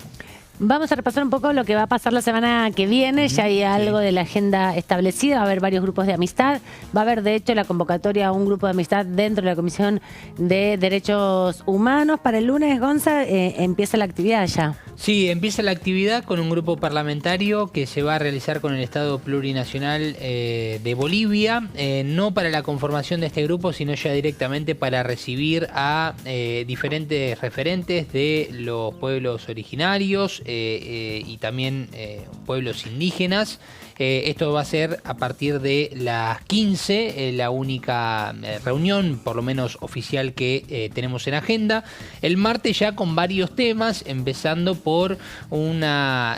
Vamos a repasar un poco lo que va a pasar la semana que viene. Ya hay algo de la agenda establecida. Va a haber varios grupos de amistad. Va a haber, de hecho, la convocatoria a un grupo de amistad dentro de la Comisión de Derechos Humanos. Para el lunes, Gonza, empieza la actividad ya. Sí, empieza la actividad con un grupo parlamentario que se va a realizar con el Estado Plurinacional de Bolivia, no para la conformación de este grupo, sino ya directamente para recibir a diferentes referentes de los pueblos originarios y también pueblos indígenas. Esto va a ser a partir de las 15, la única reunión, por lo menos oficial, que tenemos en agenda. El martes ya con varios temas, empezando por una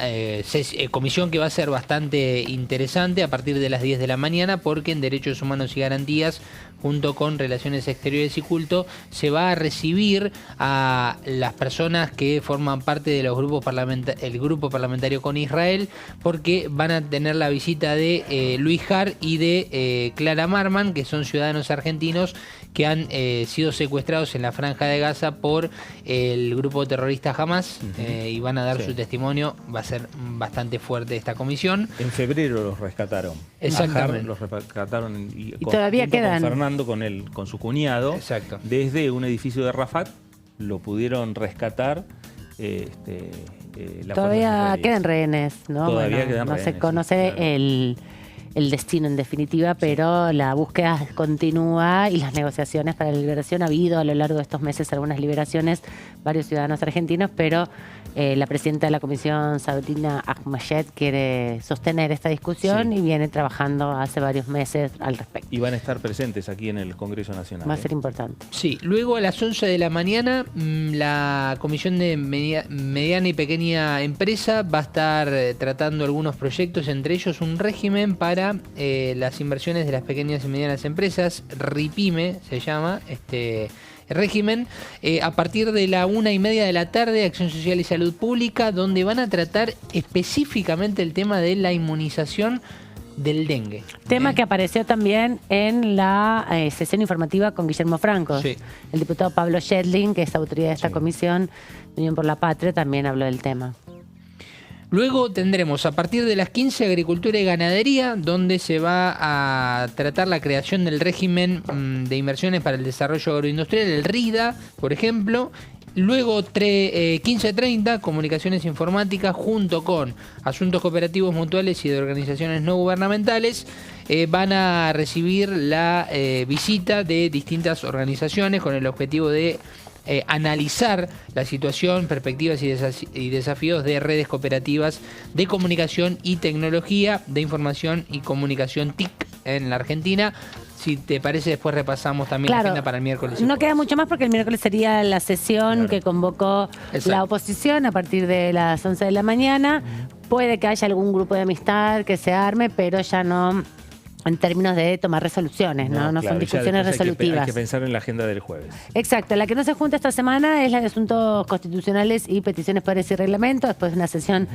comisión que va a ser bastante interesante a partir de las 10 de la mañana, porque en Derechos Humanos y Garantías, junto con Relaciones Exteriores y Culto, se va a recibir a las personas que forman parte de los grupos el grupo parlamentario con Israel, porque van a tener la visita de Luis Har y de Clara Marman, que son ciudadanos argentinos que han sido secuestrados en la Franja de Gaza por el grupo terrorista Hamas, y van a dar su testimonio. Va a ser bastante fuerte esta comisión. En febrero los rescataron. Exactamente. Los rescataron y todavía quedan. Con Fernando, con su cuñado. Exacto. Desde un edificio de Rafat lo pudieron rescatar. Todavía quedan rehenes, ¿no? Todavía quedan rehenes, se conoce, sí, claro, el destino en definitiva, pero la búsqueda continúa y las negociaciones para la liberación. Ha habido a lo largo de estos meses algunas liberaciones, varios ciudadanos argentinos, pero la presidenta de la comisión, Sabrina Ahmad, quiere sostener esta discusión, y viene trabajando hace varios meses al respecto. Y van a estar presentes aquí en el Congreso Nacional. Va a ser importante. Sí, luego a las 11 de la mañana la Comisión de Mediana y Pequeña Empresa va a estar tratando algunos proyectos, entre ellos un régimen para las inversiones de las pequeñas y medianas empresas. RIPYME se llama este régimen, a partir de la 1:30 de la tarde, Acción Social y Salud Pública, donde van a tratar específicamente el tema de la inmunización del dengue. Tema que apareció también en la sesión informativa con Guillermo Franco. Sí. El diputado Pablo Schedling, que es autoridad de esta comisión de Unión por la Patria, también habló del tema. Luego tendremos a partir de las 15 Agricultura y Ganadería, donde se va a tratar la creación del régimen de inversiones para el desarrollo agroindustrial, el RIDA, por ejemplo. Luego 15:30, comunicaciones informáticas junto con asuntos cooperativos mutuales y de organizaciones no gubernamentales van a recibir la visita de distintas organizaciones con el objetivo de analizar la situación, perspectivas y desafíos de redes cooperativas de comunicación y tecnología de información y comunicación TIC en la Argentina. Si te parece, después repasamos también la agenda para el miércoles. No queda mucho más porque el miércoles sería la sesión que convocó la oposición a partir de las 11 de la mañana. Puede que haya algún grupo de amistad que se arme, pero ya no en términos de tomar resoluciones, no claro, son discusiones resolutivas. Hay que pensar en la agenda del jueves. Exacto, la que no se junta esta semana es la de asuntos constitucionales y peticiones, poderes y reglamentos, después de una sesión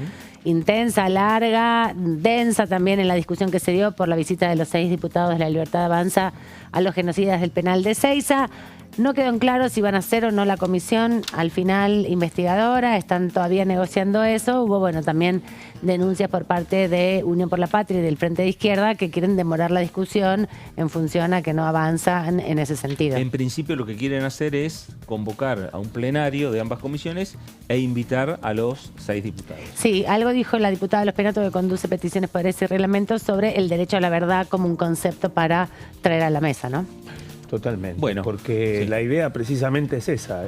intensa, larga, densa también en la discusión que se dio por la visita de los 6 diputados de La Libertad Avanza a los genocidas del penal de Seiza. No quedó en claro si van a hacer o no la comisión al final investigadora, están todavía negociando eso. Hubo, bueno, también denuncias por parte de Unión por la Patria y del Frente de Izquierda que quieren demorar la discusión en función a que no avanzan en ese sentido. En principio lo que quieren hacer es convocar a un plenario de ambas comisiones e invitar a los 6 diputados. Sí, algo dijo la diputada de Los Penatos que conduce peticiones, poderes y reglamentos sobre el derecho a la verdad como un concepto para traer a la mesa, ¿no? Totalmente, bueno, porque la idea precisamente es esa.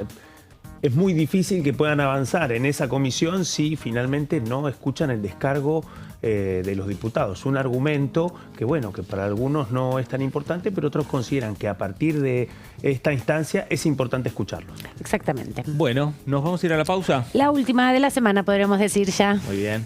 Es muy difícil que puedan avanzar en esa comisión si finalmente no escuchan el descargo de los diputados. Un argumento que, bueno, que para algunos no es tan importante, pero otros consideran que a partir de esta instancia es importante escucharlos. Exactamente. Bueno, ¿nos vamos a ir a la pausa? La última de la semana, podríamos decir ya. Muy bien.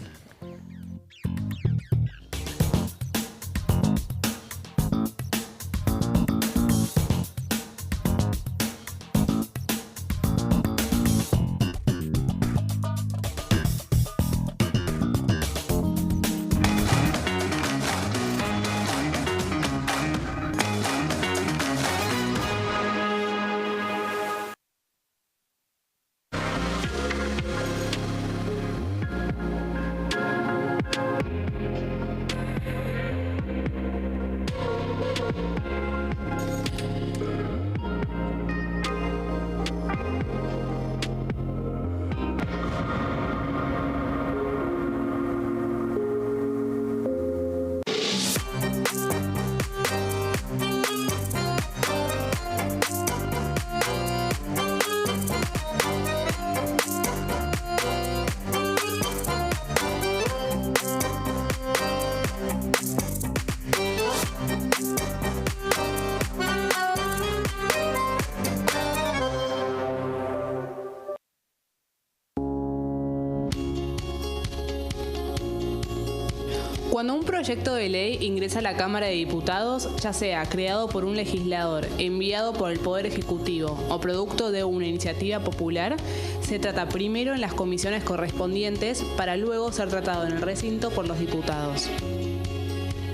Cuando un proyecto de ley ingresa a la Cámara de Diputados, ya sea creado por un legislador, enviado por el Poder Ejecutivo o producto de una iniciativa popular, se trata primero en las comisiones correspondientes para luego ser tratado en el recinto por los diputados.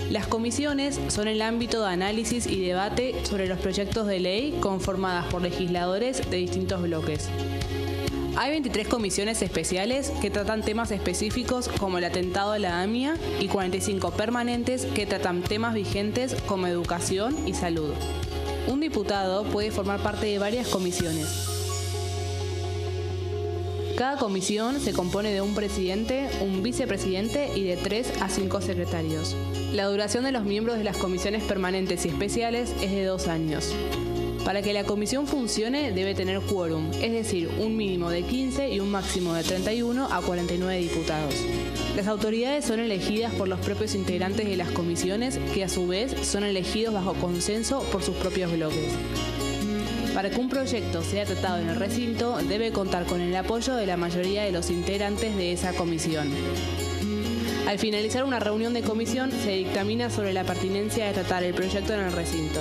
Las comisiones son el ámbito de análisis y debate sobre los proyectos de ley conformadas por legisladores de distintos bloques. Hay 23 comisiones especiales que tratan temas específicos como el atentado a la AMIA y 45 permanentes que tratan temas vigentes como educación y salud. Un diputado puede formar parte de varias comisiones. Cada comisión se compone de un presidente, un vicepresidente y de 3 a 5 secretarios. La duración de los miembros de las comisiones permanentes y especiales es de 2 años. Para que la comisión funcione debe tener quórum, es decir, un mínimo de 15 y un máximo de 31 a 49 diputados. Las autoridades son elegidas por los propios integrantes de las comisiones, que a su vez son elegidos bajo consenso por sus propios bloques. Para que un proyecto sea tratado en el recinto, debe contar con el apoyo de la mayoría de los integrantes de esa comisión. Al finalizar una reunión de comisión, se dictamina sobre la pertinencia de tratar el proyecto en el recinto.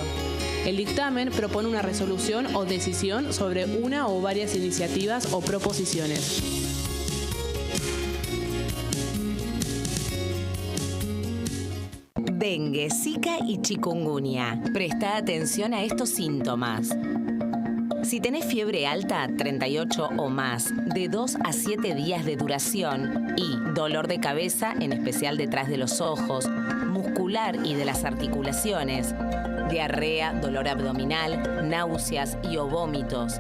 El dictamen propone una resolución o decisión sobre una o varias iniciativas o proposiciones. Dengue, Zika y chikungunya. Presta atención a estos síntomas. Si tenés fiebre alta, 38 o más, de 2 a 7 días de duración y dolor de cabeza, en especial detrás de los ojos, muscular y de las articulaciones, diarrea, dolor abdominal, náuseas y o vómitos,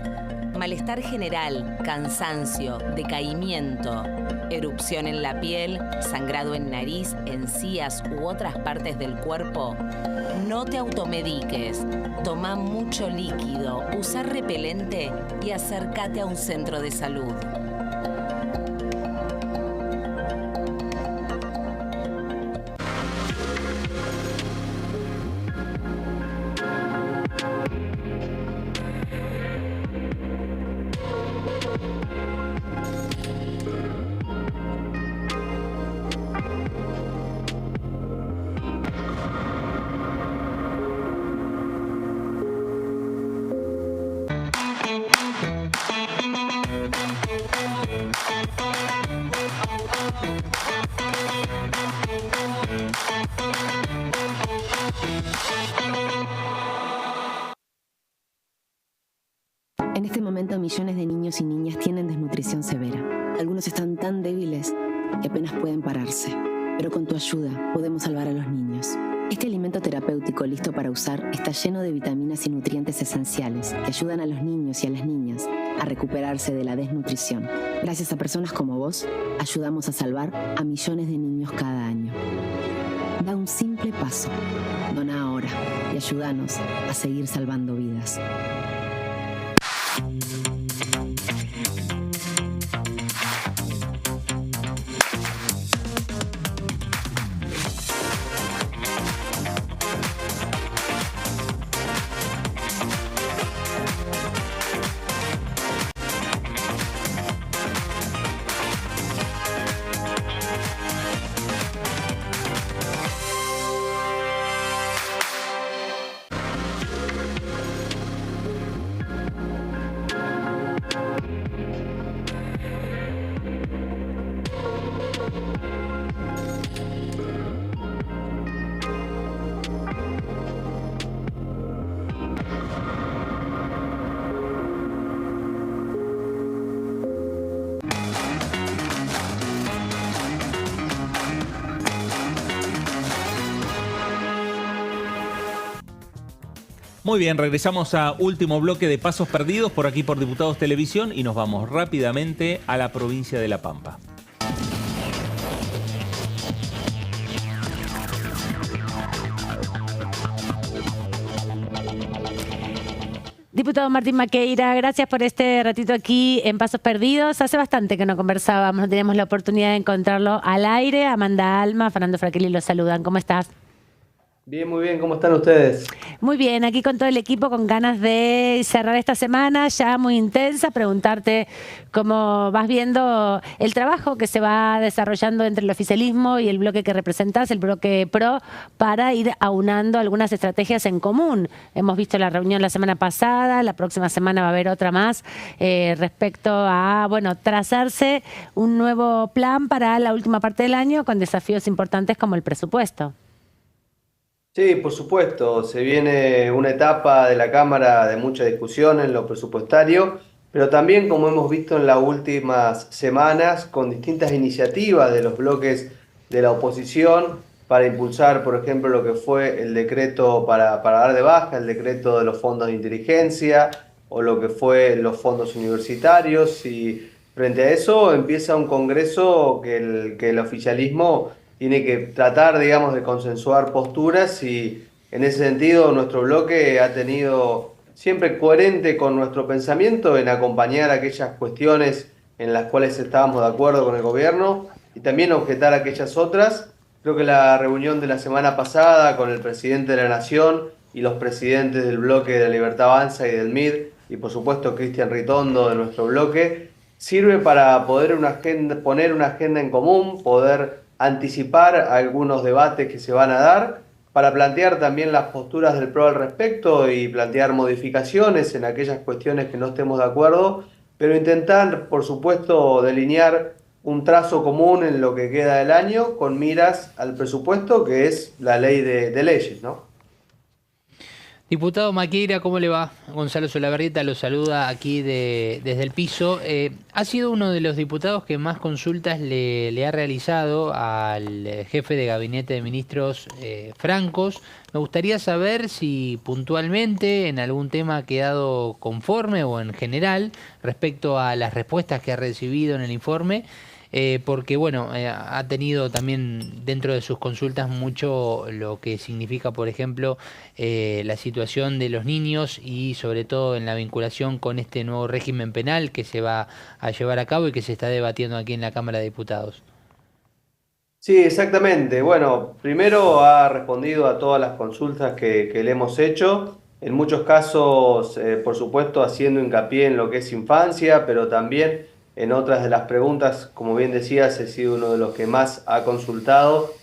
malestar general, cansancio, decaimiento, erupción en la piel, sangrado en nariz, encías u otras partes del cuerpo, no te automediques. Toma mucho líquido, usa repelente y acércate a un centro de salud. En este momento, millones de niños y niñas tienen desnutrición severa. Algunos están tan débiles que apenas pueden pararse. Pero con tu ayuda podemos salvar a los niños. Este alimento terapéutico listo para usar está lleno de vitaminas y nutrientes esenciales que ayudan a los niños y a las niñas a recuperarse de la desnutrición. Gracias a personas como vos, ayudamos a salvar a millones de niños cada año. Da un simple paso. Dona ahora y ayúdanos a seguir salvando vidas. Muy bien, regresamos a último bloque de Pasos Perdidos por aquí por Diputados Televisión y nos vamos rápidamente a la provincia de La Pampa. Diputado Martín Maqueira, gracias por este ratito aquí en Pasos Perdidos. Hace bastante que no conversábamos, no teníamos la oportunidad de encontrarlo al aire. Amanda Alma, Fernando Fraquelli los saludan. ¿Cómo estás? Bien, muy bien. ¿Cómo están ustedes? Muy bien, aquí con todo el equipo, con ganas de cerrar esta semana ya muy intensa, preguntarte cómo vas viendo el trabajo que se va desarrollando entre el oficialismo y el bloque que representás, el bloque PRO, para ir aunando algunas estrategias en común. Hemos visto la reunión la semana pasada, la próxima semana va a haber otra más respecto a, bueno, trazarse un nuevo plan para la última parte del año con desafíos importantes como el presupuesto. Sí, por supuesto, se viene una etapa de la Cámara de mucha discusión en lo presupuestario, pero también, como hemos visto en las últimas semanas, con distintas iniciativas de los bloques de la oposición para impulsar, por ejemplo, lo que fue el decreto para dar de baja, el decreto de los fondos de inteligencia o lo que fue los fondos universitarios, y frente a eso empieza un congreso que el oficialismo tiene que tratar, digamos, de consensuar posturas, y en ese sentido nuestro bloque ha tenido siempre coherente con nuestro pensamiento en acompañar aquellas cuestiones en las cuales estábamos de acuerdo con el gobierno y también objetar aquellas otras. Creo que la reunión de la semana pasada con el presidente de la Nación y los presidentes del bloque de la Libertad Avanza y del MID, y por supuesto Cristian Ritondo de nuestro bloque, sirve para poder poner una agenda en común, poder anticipar algunos debates que se van a dar, para plantear también las posturas del PRO al respecto y plantear modificaciones en aquellas cuestiones que no estemos de acuerdo, pero intentar, por supuesto, delinear un trazo común en lo que queda del año con miras al presupuesto, que es la ley de leyes, ¿no? Diputado Maqueira, ¿cómo le va? Gonzalo Solabarrieta lo saluda aquí desde el piso. Ha sido uno de los diputados que más consultas le ha realizado al jefe de gabinete de ministros Francos. Me gustaría saber si puntualmente en algún tema ha quedado conforme o en general respecto a las respuestas que ha recibido en el informe. Porque bueno, ha tenido también dentro de sus consultas mucho lo que significa, por ejemplo, la situación de los niños y sobre todo en la vinculación con este nuevo régimen penal que se va a llevar a cabo y que se está debatiendo aquí en la Cámara de Diputados. Sí, exactamente. Bueno, primero ha respondido a todas las consultas que le hemos hecho, en muchos casos, por supuesto, haciendo hincapié en lo que es infancia, pero también en otras de las preguntas, como bien decías, he sido uno de los que más ha consultado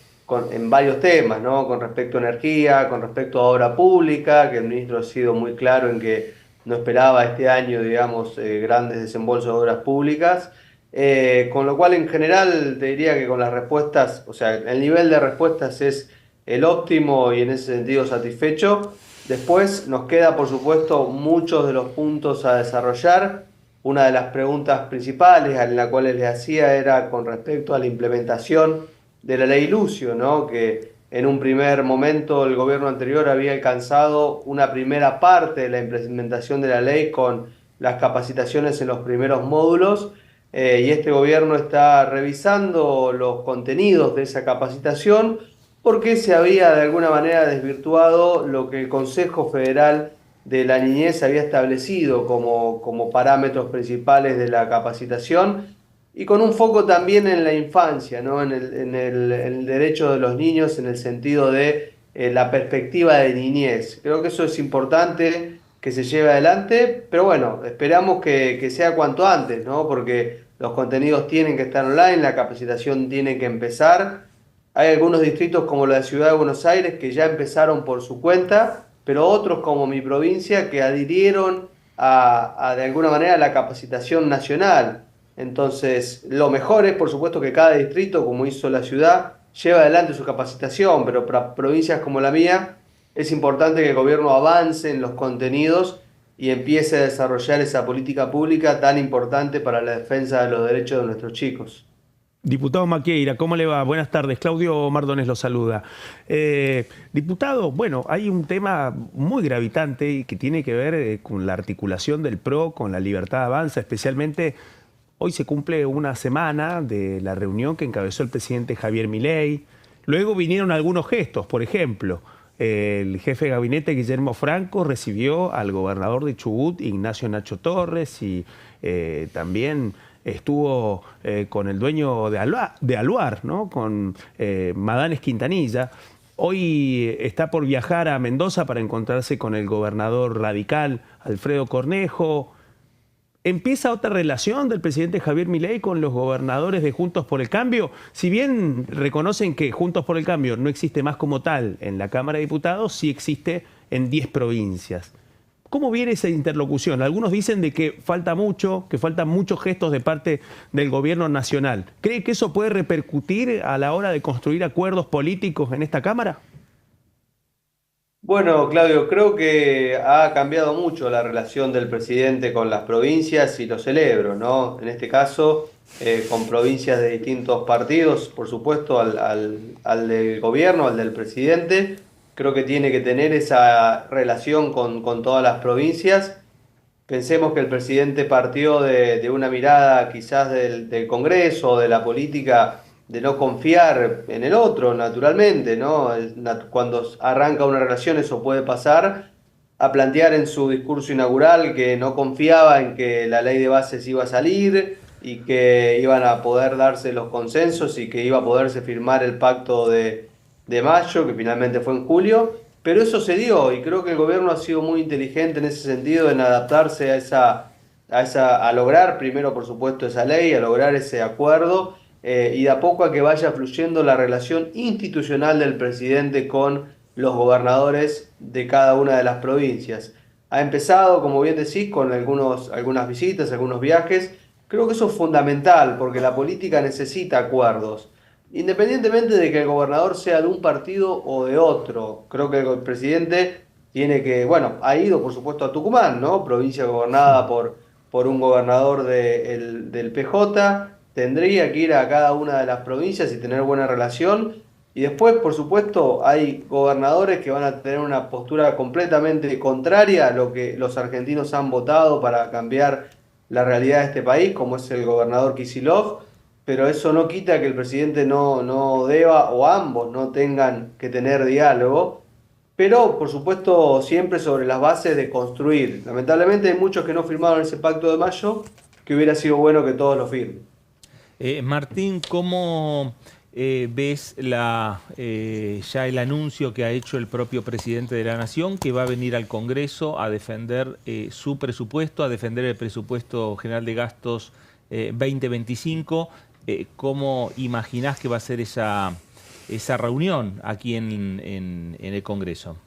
en varios temas, ¿no? Con respecto a energía, con respecto a obra pública, que el ministro ha sido muy claro en que no esperaba este año, digamos, grandes desembolsos de obras públicas. Con lo cual, en general, te diría que con las respuestas, o sea, el nivel de respuestas es el óptimo y en ese sentido satisfecho. Después nos queda, por supuesto, muchos de los puntos a desarrollar. Una de las preguntas principales a la cual les hacía era con respecto a la implementación de la ley Lucio, ¿no? Que en un primer momento el gobierno anterior había alcanzado una primera parte de la implementación de la ley con las capacitaciones en los primeros módulos, y este gobierno está revisando los contenidos de esa capacitación porque se había de alguna manera desvirtuado lo que el Consejo Federal de la Niñez había establecido como parámetros principales de la capacitación, y con un foco también en la infancia, ¿no? En el derecho de los niños en el sentido de la perspectiva de niñez. Creo que eso es importante que se lleve adelante, pero bueno, esperamos que sea cuanto antes, ¿no? Porque los contenidos tienen que estar online, la capacitación tiene que empezar. Hay algunos distritos como la Ciudad de Buenos Aires que ya empezaron por su cuenta, pero otros como mi provincia que adhirieron de alguna manera a la capacitación nacional. Entonces, lo mejor es, por supuesto, que cada distrito, como hizo la ciudad, lleve adelante su capacitación, pero para provincias como la mía es importante que el gobierno avance en los contenidos y empiece a desarrollar esa política pública tan importante para la defensa de los derechos de nuestros chicos. Diputado Maqueira, ¿cómo le va? Buenas tardes. Claudio Mardones lo saluda. Diputado, bueno, hay un tema muy gravitante y que tiene que ver con la articulación del PRO con la Libertad Avanza, especialmente hoy se cumple una semana de la reunión que encabezó el presidente Javier Milei. Luego vinieron algunos gestos, por ejemplo, el jefe de gabinete Guillermo Franco recibió al gobernador de Chubut, Ignacio Nacho Torres, y también estuvo con el dueño de Aluar, ¿no? Con Madanes Quintanilla. Hoy está por viajar a Mendoza para encontrarse con el gobernador radical Alfredo Cornejo. Empieza otra relación del presidente Javier Milei con los gobernadores de Juntos por el Cambio. Si bien reconocen que Juntos por el Cambio no existe más como tal en la Cámara de Diputados, sí existe en 10 provincias. ¿Cómo viene esa interlocución? Algunos dicen de que falta mucho, que faltan muchos gestos de parte del gobierno nacional. ¿Cree que eso puede repercutir a la hora de construir acuerdos políticos en esta Cámara? Bueno, Claudio, creo que ha cambiado mucho la relación del presidente con las provincias y lo celebro, ¿no? En este caso, con provincias de distintos partidos, por supuesto, al del gobierno, al del presidente. Creo que tiene que tener esa relación con todas las provincias. Pensemos que el presidente partió de una mirada quizás del Congreso, de la política, de no confiar en el otro, naturalmente, ¿no? Cuando arranca una relación eso puede pasar, a plantear en su discurso inaugural que no confiaba en que la ley de bases iba a salir y que iban a poder darse los consensos y que iba a poderse firmar el pacto de mayo, que finalmente fue en julio, pero eso se dio y creo que el gobierno ha sido muy inteligente en ese sentido, en adaptarse a lograr primero, por supuesto, esa ley, a lograr ese acuerdo, y de a poco a que vaya fluyendo la relación institucional del presidente con los gobernadores de cada una de las provincias. Ha empezado, como bien decís, con algunas visitas, algunos viajes. Creo que eso es fundamental porque la política necesita acuerdos, independientemente de que el gobernador sea de un partido o de otro. Creo que el presidente tiene que, bueno, ha ido por supuesto a Tucumán, ¿no? Provincia gobernada por un gobernador del PJ, tendría que ir a cada una de las provincias y tener buena relación. Y después, por supuesto, hay gobernadores que van a tener una postura completamente contraria a lo que los argentinos han votado para cambiar la realidad de este país, como es el gobernador Kicillof, pero eso no quita que el presidente no deba, o ambos no tengan que tener diálogo, pero por supuesto siempre sobre las bases de construir. Lamentablemente hay muchos que no firmaron ese pacto de mayo, que hubiera sido bueno que todos lo firmen. Martín, ¿cómo ves ya el anuncio que ha hecho el propio presidente de la Nación, que va a venir al Congreso a defender su presupuesto, a defender el presupuesto general de gastos 2025? ¿Cómo imaginás que va a ser esa reunión aquí en el Congreso?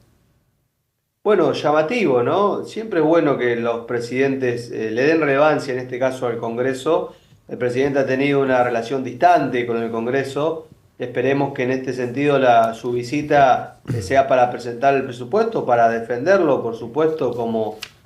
Bueno, llamativo, ¿no? Siempre es bueno que los presidentes le den relevancia, en este caso al Congreso. El presidente ha tenido una relación distante con el Congreso. Esperemos que en este sentido su visita sea para presentar el presupuesto, para defenderlo, por supuesto,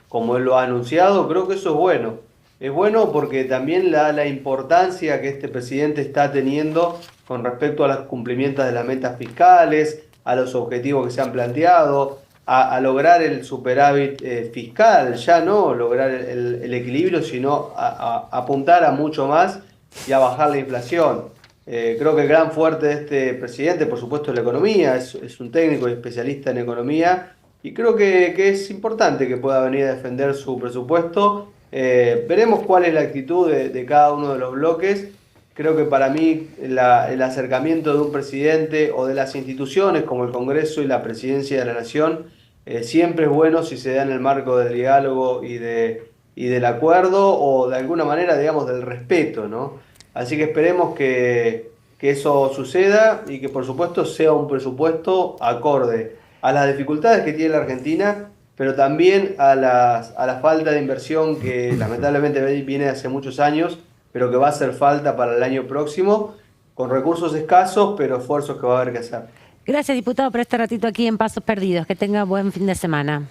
como él lo ha anunciado. Creo que eso es bueno. Es bueno porque también le da la importancia que este presidente está teniendo con respecto a los cumplimientos de las metas fiscales, a los objetivos que se han planteado, a lograr el superávit fiscal, ya no lograr el equilibrio, sino a apuntar a mucho más y a bajar la inflación. Creo que el gran fuerte de este presidente, por supuesto, es la economía, es un técnico y especialista en economía, y creo que es importante que pueda venir a defender su presupuesto. Veremos cuál es la actitud de cada uno de los bloques. Creo que para mí el acercamiento de un presidente o de las instituciones como el Congreso y la Presidencia de la Nación siempre es bueno si se da en el marco del diálogo y del acuerdo, o de alguna manera, digamos, del respeto, ¿no? Así que esperemos que eso suceda y que por supuesto sea un presupuesto acorde a las dificultades que tiene la Argentina, pero también a la falta de inversión que lamentablemente viene hace muchos años, pero que va a hacer falta para el año próximo, con recursos escasos, pero esfuerzos que va a haber que hacer. Gracias, diputado, por este ratito aquí en Pasos Perdidos. Que tenga buen fin de semana.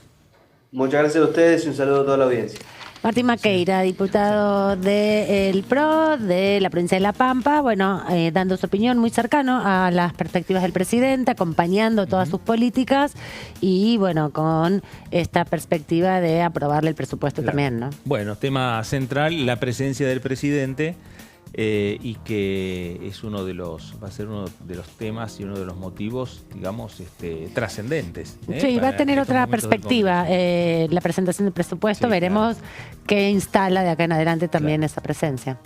Muchas gracias a ustedes y un saludo a toda la audiencia. Martín Maqueira, diputado del PRO de la provincia de La Pampa, bueno, dando su opinión muy cercano a las perspectivas del presidente, acompañando todas sus políticas y, bueno, con esta perspectiva de aprobarle el presupuesto también, ¿no? Bueno, tema central, la presencia del presidente. Y que es va a ser uno de los temas y uno de los motivos, digamos, trascendentes. Sí, va a tener otra perspectiva la presentación del presupuesto. Sí, veremos qué instala de acá en adelante también esa presencia.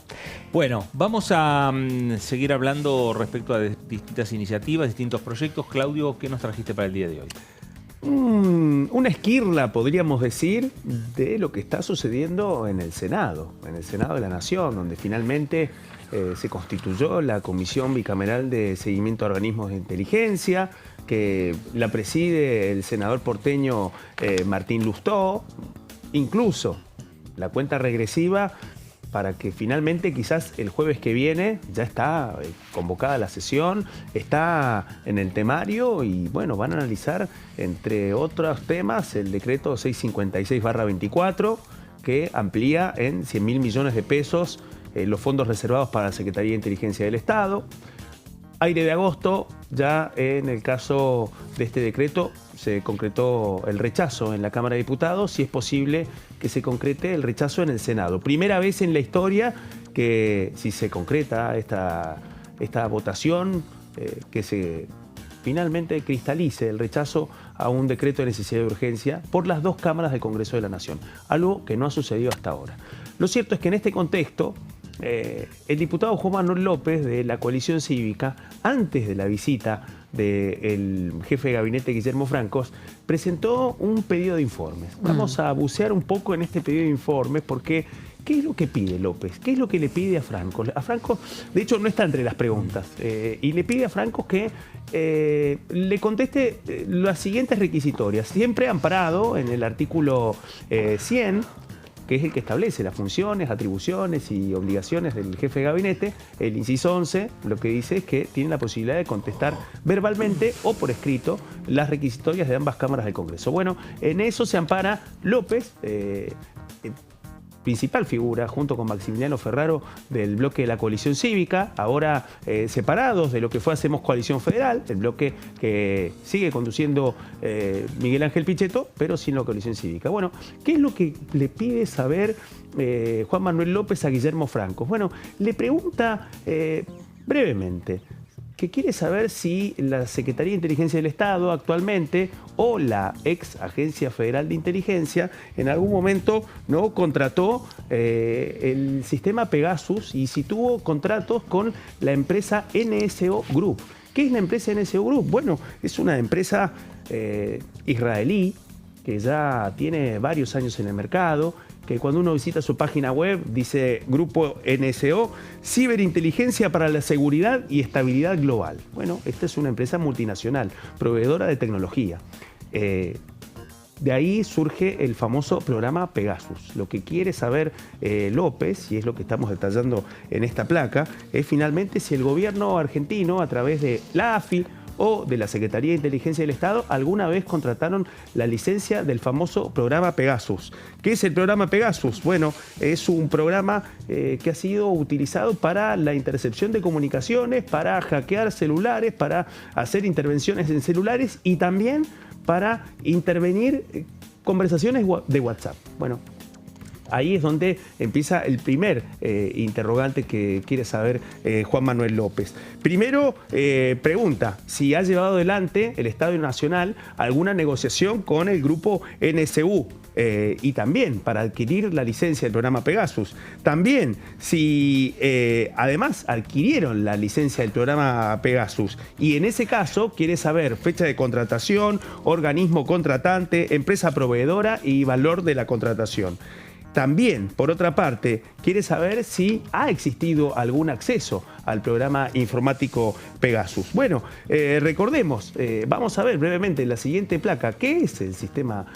Bueno, vamos a seguir hablando respecto a distintas iniciativas, distintos proyectos. Claudio, ¿qué nos trajiste para el día de hoy? Una esquirla, podríamos decir, de lo que está sucediendo en el Senado de la Nación, donde finalmente se constituyó la Comisión Bicameral de Seguimiento a Organismos de Inteligencia, que la preside el senador porteño Martín Lustó. Incluso la cuenta regresiva para que finalmente quizás el jueves que viene ya está convocada la sesión, está en el temario y bueno, van a analizar entre otros temas el decreto 656/24 que amplía en 100.000 millones de pesos los fondos reservados para la Secretaría de Inteligencia del Estado. Aire de agosto, ya en el caso de este decreto se concretó el rechazo en la Cámara de Diputados y es posible que se concrete el rechazo en el Senado. Primera vez en la historia que si se concreta esta votación, que se finalmente cristalice el rechazo a un decreto de necesidad de urgencia por las dos cámaras del Congreso de la Nación, algo que no ha sucedido hasta ahora. Lo cierto es que en este contexto, el diputado Juan Manuel López de la Coalición Cívica, antes de la visita del jefe de gabinete Guillermo Francos, presentó un pedido de informes. Vamos a bucear un poco en este pedido de informes porque ¿qué es lo que pide López? ¿Qué es lo que le pide a Francos? A Francos, de hecho, no está entre las preguntas. Y le pide a Francos que le conteste las siguientes requisitorias, siempre amparado en el artículo 100, que es el que establece las funciones, atribuciones y obligaciones del jefe de gabinete. El inciso 11 lo que dice es que tiene la posibilidad de contestar verbalmente o por escrito las requisitorias de ambas cámaras del Congreso. Bueno, en eso se ampara López, principal figura, junto con Maximiliano Ferraro, del bloque de la coalición cívica, ahora separados de lo que fue Hacemos Coalición Federal, el bloque que sigue conduciendo Miguel Ángel Pichetto, pero sin la coalición cívica. Bueno, ¿qué es lo que le pide saber Juan Manuel López a Guillermo Franco? Bueno, le pregunta brevemente que quiere saber si la Secretaría de Inteligencia del Estado actualmente o la ex Agencia Federal de Inteligencia en algún momento no contrató el sistema Pegasus y si tuvo contratos con la empresa NSO Group. ¿Qué es la empresa NSO Group? Bueno, es una empresa israelí que ya tiene varios años en el mercado, que cuando uno visita su página web dice Grupo NSO, Ciberinteligencia para la Seguridad y Estabilidad Global. Bueno, esta es una empresa multinacional, proveedora de tecnología. De ahí surge el famoso programa Pegasus. Lo que quiere saber López, y es lo que estamos detallando en esta placa, es finalmente si el gobierno argentino, a través de la AFI, o de la Secretaría de Inteligencia del Estado, alguna vez contrataron la licencia del famoso programa Pegasus. ¿Qué es el programa Pegasus? Bueno, es un programa que ha sido utilizado para la intercepción de comunicaciones, para hackear celulares, para hacer intervenciones en celulares y también para intervenir conversaciones de WhatsApp. Bueno, ahí es donde empieza el primer interrogante que quiere saber Juan Manuel López. Primero, pregunta si ha llevado adelante el Estado Nacional alguna negociación con el grupo NSU y también para adquirir la licencia del programa Pegasus. También si además adquirieron la licencia del programa Pegasus y en ese caso quiere saber fecha de contratación, organismo contratante, empresa proveedora y valor de la contratación. También, por otra parte, quiere saber si ha existido algún acceso al programa informático Pegasus. Bueno, recordemos, vamos a ver brevemente en la siguiente placa qué es el sistema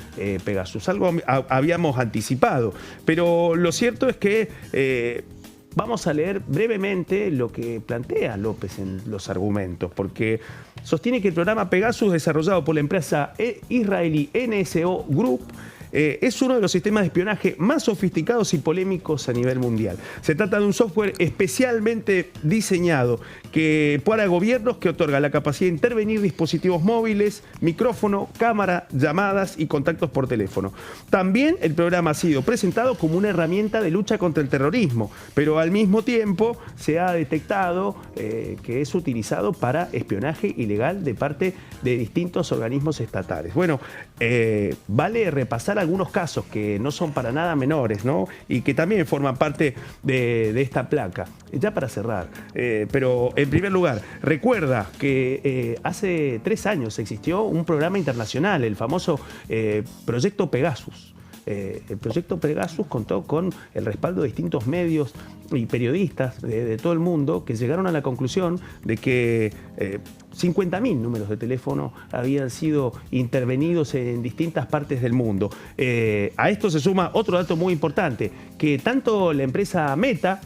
Pegasus. Algo habíamos anticipado, pero lo cierto es que vamos a leer brevemente lo que plantea López en los argumentos, porque sostiene que el programa Pegasus, desarrollado por la empresa israelí NSO Group, es uno de los sistemas de espionaje más sofisticados y polémicos a nivel mundial. Se trata de un software especialmente diseñado para gobiernos que otorga la capacidad de intervenir dispositivos móviles, micrófono, cámara, llamadas y contactos por teléfono. También el programa ha sido presentado como una herramienta de lucha contra el terrorismo, pero al mismo tiempo se ha detectado que es utilizado para espionaje ilegal de parte de distintos organismos estatales. Bueno, vale repasar algunos casos que no son para nada menores, ¿no? Y que también forman parte de esta placa. Ya para cerrar, pero en primer lugar, recuerda que hace 3 años existió un programa internacional, el famoso Proyecto Pegasus. El proyecto Pegasus contó con el respaldo de distintos medios y periodistas de todo el mundo que llegaron a la conclusión de que 50.000 números de teléfono habían sido intervenidos en distintas partes del mundo. A esto se suma otro dato muy importante, que tanto la empresa Meta,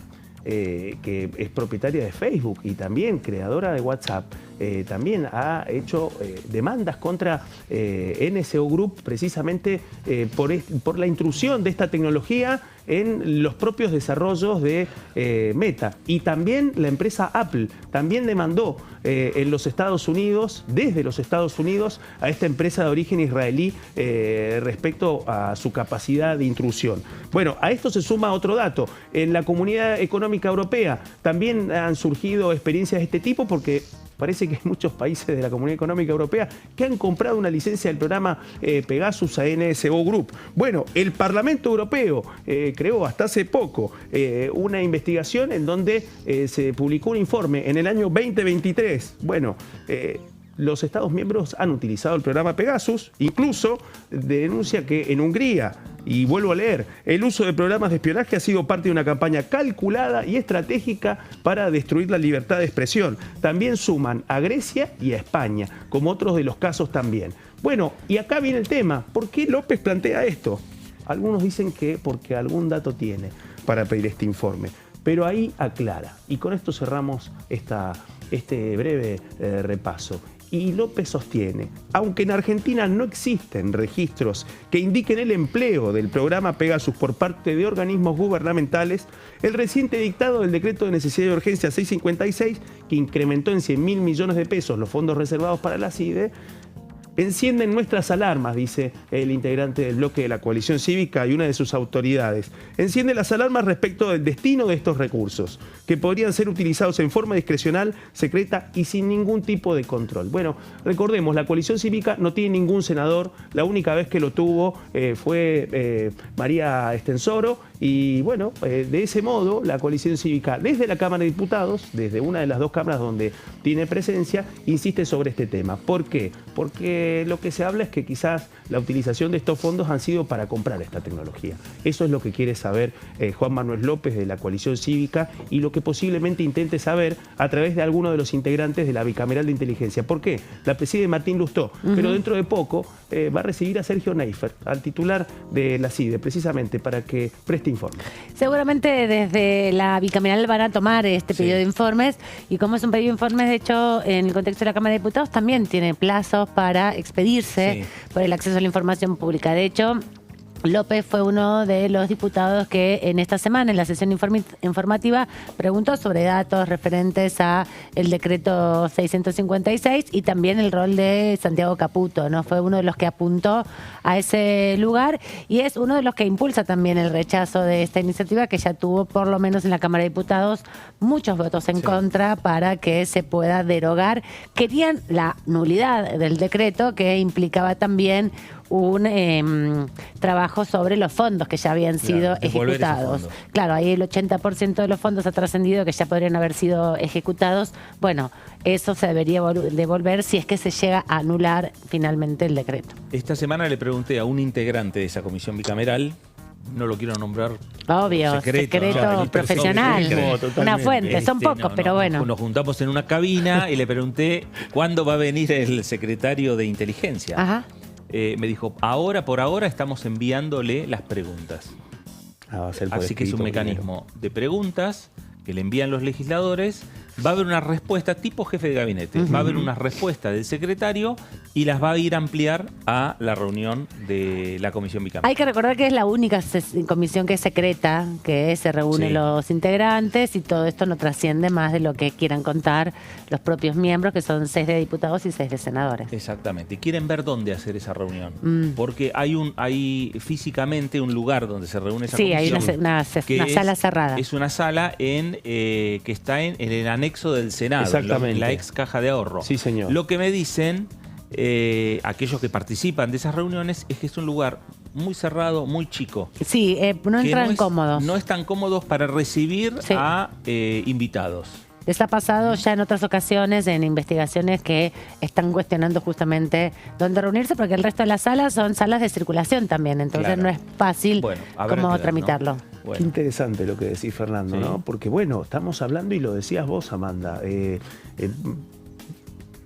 que es propietaria de Facebook y también creadora de WhatsApp, también ha hecho demandas contra NSO Group precisamente por la intrusión de esta tecnología en los propios desarrollos de Meta. Y también la empresa Apple también demandó en los Estados Unidos, desde los Estados Unidos, a esta empresa de origen israelí respecto a su capacidad de intrusión. Bueno, a esto se suma otro dato. En la Comunidad Económica Europea también han surgido experiencias de este tipo porque parece que hay muchos países de la Comunidad Económica Europea que han comprado una licencia del programa Pegasus a NSO Group. Bueno, el Parlamento Europeo creó hasta hace poco una investigación en donde se publicó un informe en el año 2023. Bueno, los Estados miembros han utilizado el programa Pegasus, incluso denuncia que en Hungría, y vuelvo a leer, el uso de programas de espionaje ha sido parte de una campaña calculada y estratégica para destruir la libertad de expresión. También suman a Grecia y a España, como otros de los casos también. Bueno, y acá viene el tema. ¿Por qué López plantea esto? Algunos dicen que porque algún dato tiene para pedir este informe. Pero ahí aclara. Y con esto cerramos este breve repaso. Y López sostiene, aunque en Argentina no existen registros que indiquen el empleo del programa Pegasus por parte de organismos gubernamentales, el reciente dictado del decreto de necesidad y urgencia 656, que incrementó en 100.000 millones de pesos los fondos reservados para la CIDE, encienden nuestras alarmas, dice el integrante del bloque de la coalición cívica y una de sus autoridades. Enciende las alarmas respecto del destino de estos recursos, que podrían ser utilizados en forma discrecional, secreta y sin ningún tipo de control. Bueno, recordemos, la coalición cívica no tiene ningún senador, la única vez que lo tuvo fue María Estensoro, y bueno, de ese modo la coalición cívica desde la Cámara de Diputados, desde una de las dos cámaras donde tiene presencia, insiste sobre este tema. ¿Por qué? Porque lo que se habla es que quizás la utilización de estos fondos han sido para comprar esta tecnología. Eso es lo que quiere saber Juan Manuel López de la coalición cívica y lo que posiblemente intente saber a través de alguno de los integrantes de la bicameral de inteligencia. ¿Por qué? La preside Martín Lustó, pero dentro de poco va a recibir a Sergio Neifer, al titular de la CIDE, precisamente para que preste informe. Seguramente desde la bicameral van a tomar este pedido de informes, y como es un pedido de informes, de hecho, en el contexto de la Cámara de Diputados también tiene plazos para expedirse por el acceso a la información pública. De hecho, López fue uno de los diputados que en esta semana, en la sesión informativa, preguntó sobre datos referentes a el decreto 656 y también el rol de Santiago Caputo, ¿no? Fue uno de los que apuntó a ese lugar y es uno de los que impulsa también el rechazo de esta iniciativa, que ya tuvo, por lo menos en la Cámara de Diputados, muchos votos en contra para que se pueda derogar. Querían la nulidad del decreto, que implicaba también un trabajo sobre los fondos que ya habían sido ejecutados. Claro, ahí el 80% de los fondos ha trascendido que ya podrían haber sido ejecutados. Bueno, eso se debería devolver si es que se llega a anular finalmente el decreto. Esta semana le pregunté a un integrante de esa comisión bicameral, no lo quiero nombrar. Obvio, secreto profesional. Una fuente, son pocos, pero bueno. Nos juntamos en una cabina y le pregunté cuándo va a venir el secretario de inteligencia. Ajá. Me dijo, por ahora estamos enviándole las preguntas. Así que es un mecanismo de preguntas que le envían los legisladores. Va a haber una respuesta tipo jefe de gabinete. Va a haber una respuesta del secretario y las va a ir a ampliar a la reunión de la comisión bicameral. Hay que recordar que es la única comisión que es secreta, que se reúnen los integrantes, y todo esto no trasciende más de lo que quieran contar los propios miembros, que son 6 de diputados y 6 de senadores. Exactamente. Y quieren ver dónde hacer esa reunión. Porque hay físicamente un lugar donde se reúne esa comisión. Sí, hay una sala cerrada. Es una sala que está en el anexo del Senado, exactamente, la ex caja de ahorro. Sí, señor. Lo que me dicen aquellos que participan de esas reuniones es que es un lugar muy cerrado, muy chico. Sí, no entran cómodos. No están cómodos para recibir a invitados. Les ha pasado ya en otras ocasiones en investigaciones que están cuestionando justamente dónde reunirse, porque el resto de las salas son salas de circulación también, entonces no es fácil cómo tramitarlo. ¿No? Bueno. Qué interesante lo que decís, Fernando, ¿no? Porque bueno, estamos hablando, y lo decías vos, Amanda,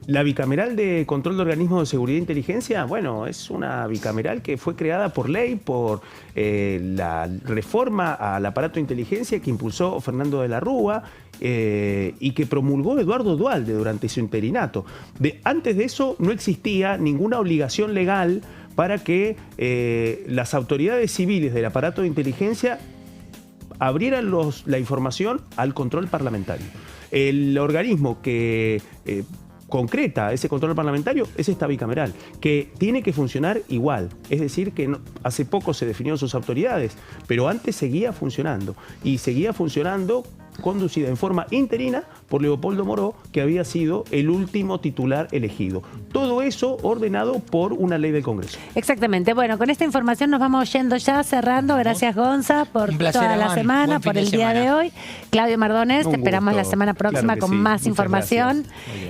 la bicameral de control de organismos de seguridad e inteligencia, bueno, es una bicameral que fue creada por ley, por la reforma al aparato de inteligencia que impulsó Fernando de la Rúa y que promulgó Eduardo Duhalde durante su interinato. Antes de eso no existía ninguna obligación legal para que las autoridades civiles del aparato de inteligencia abrieran la información al control parlamentario. El organismo que concreta ese control parlamentario es esta bicameral, que tiene que funcionar igual. Es decir, que hace poco se definieron sus autoridades, pero antes seguía funcionando. Y seguía funcionando conducida en forma interina por Leopoldo Moró, que había sido el último titular elegido. Todo eso ordenado por una ley del Congreso. Exactamente. Bueno, con esta información nos vamos yendo ya, cerrando. Gracias, Gonza, por toda la semana, por el día de hoy. Claudio Mardones, te esperamos la semana próxima con más información.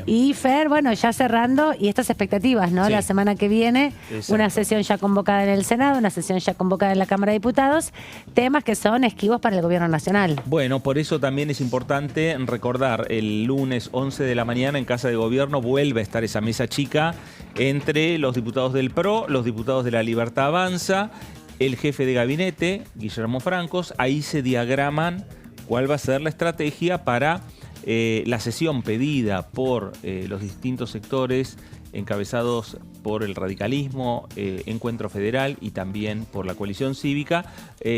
Y Fer, bueno, ya cerrando, y estas expectativas, ¿no? La semana que viene, una sesión ya convocada en el Senado, una sesión ya convocada en la Cámara de Diputados, temas que son esquivos para el Gobierno Nacional. Bueno, por eso también es importante recordar, el lunes 11 de la mañana en Casa de Gobierno vuelve a estar esa mesa chica entre los diputados del PRO, los diputados de La Libertad Avanza, el jefe de gabinete, Guillermo Francos. Ahí se diagraman cuál va a ser la estrategia para la sesión pedida por los distintos sectores encabezados por el radicalismo, Encuentro Federal y también por la coalición cívica,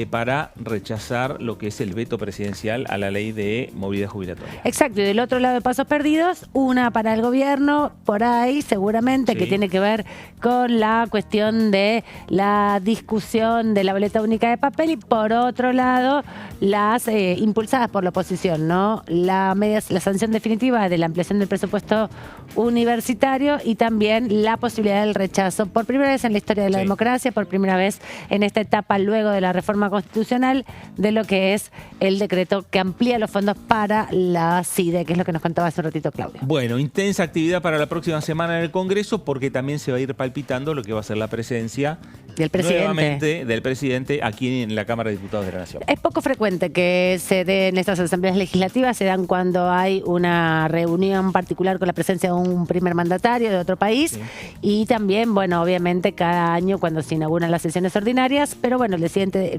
para rechazar lo que es el veto presidencial a la ley de movilidad jubilatoria. Exacto, y del otro lado de Pasos Perdidos, una para el gobierno, por ahí seguramente, que tiene que ver con la cuestión de la discusión de la boleta única de papel, y por otro lado, las impulsadas por la oposición, ¿no? La sanción definitiva de la ampliación del presupuesto universitario y también la posibilidad del rechazo, por primera vez en la historia de la democracia, por primera vez en esta etapa luego de la reforma constitucional, de lo que es el decreto que amplía los fondos para la CIDE, que es lo que nos contaba hace un ratito Claudio. Bueno, intensa actividad para la próxima semana en el Congreso, porque también se va a ir palpitando lo que va a ser la presencia del presidente. Nuevamente del presidente aquí en la Cámara de Diputados de la Nación. Es poco frecuente que se den estas asambleas legislativas, se dan cuando hay una reunión particular con la presencia de un primer mandatario de otro país, y también, bueno, obviamente cada año cuando se inauguran las sesiones ordinarias, pero bueno, el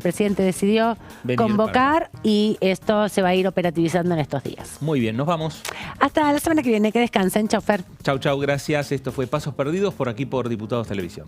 presidente decidió convocar y esto se va a ir operativizando en estos días. Muy bien, nos vamos. Hasta la semana que viene, que descansen. Chau, Fer. Chau, chau, gracias. Esto fue Pasos Perdidos por aquí por Diputados Televisión.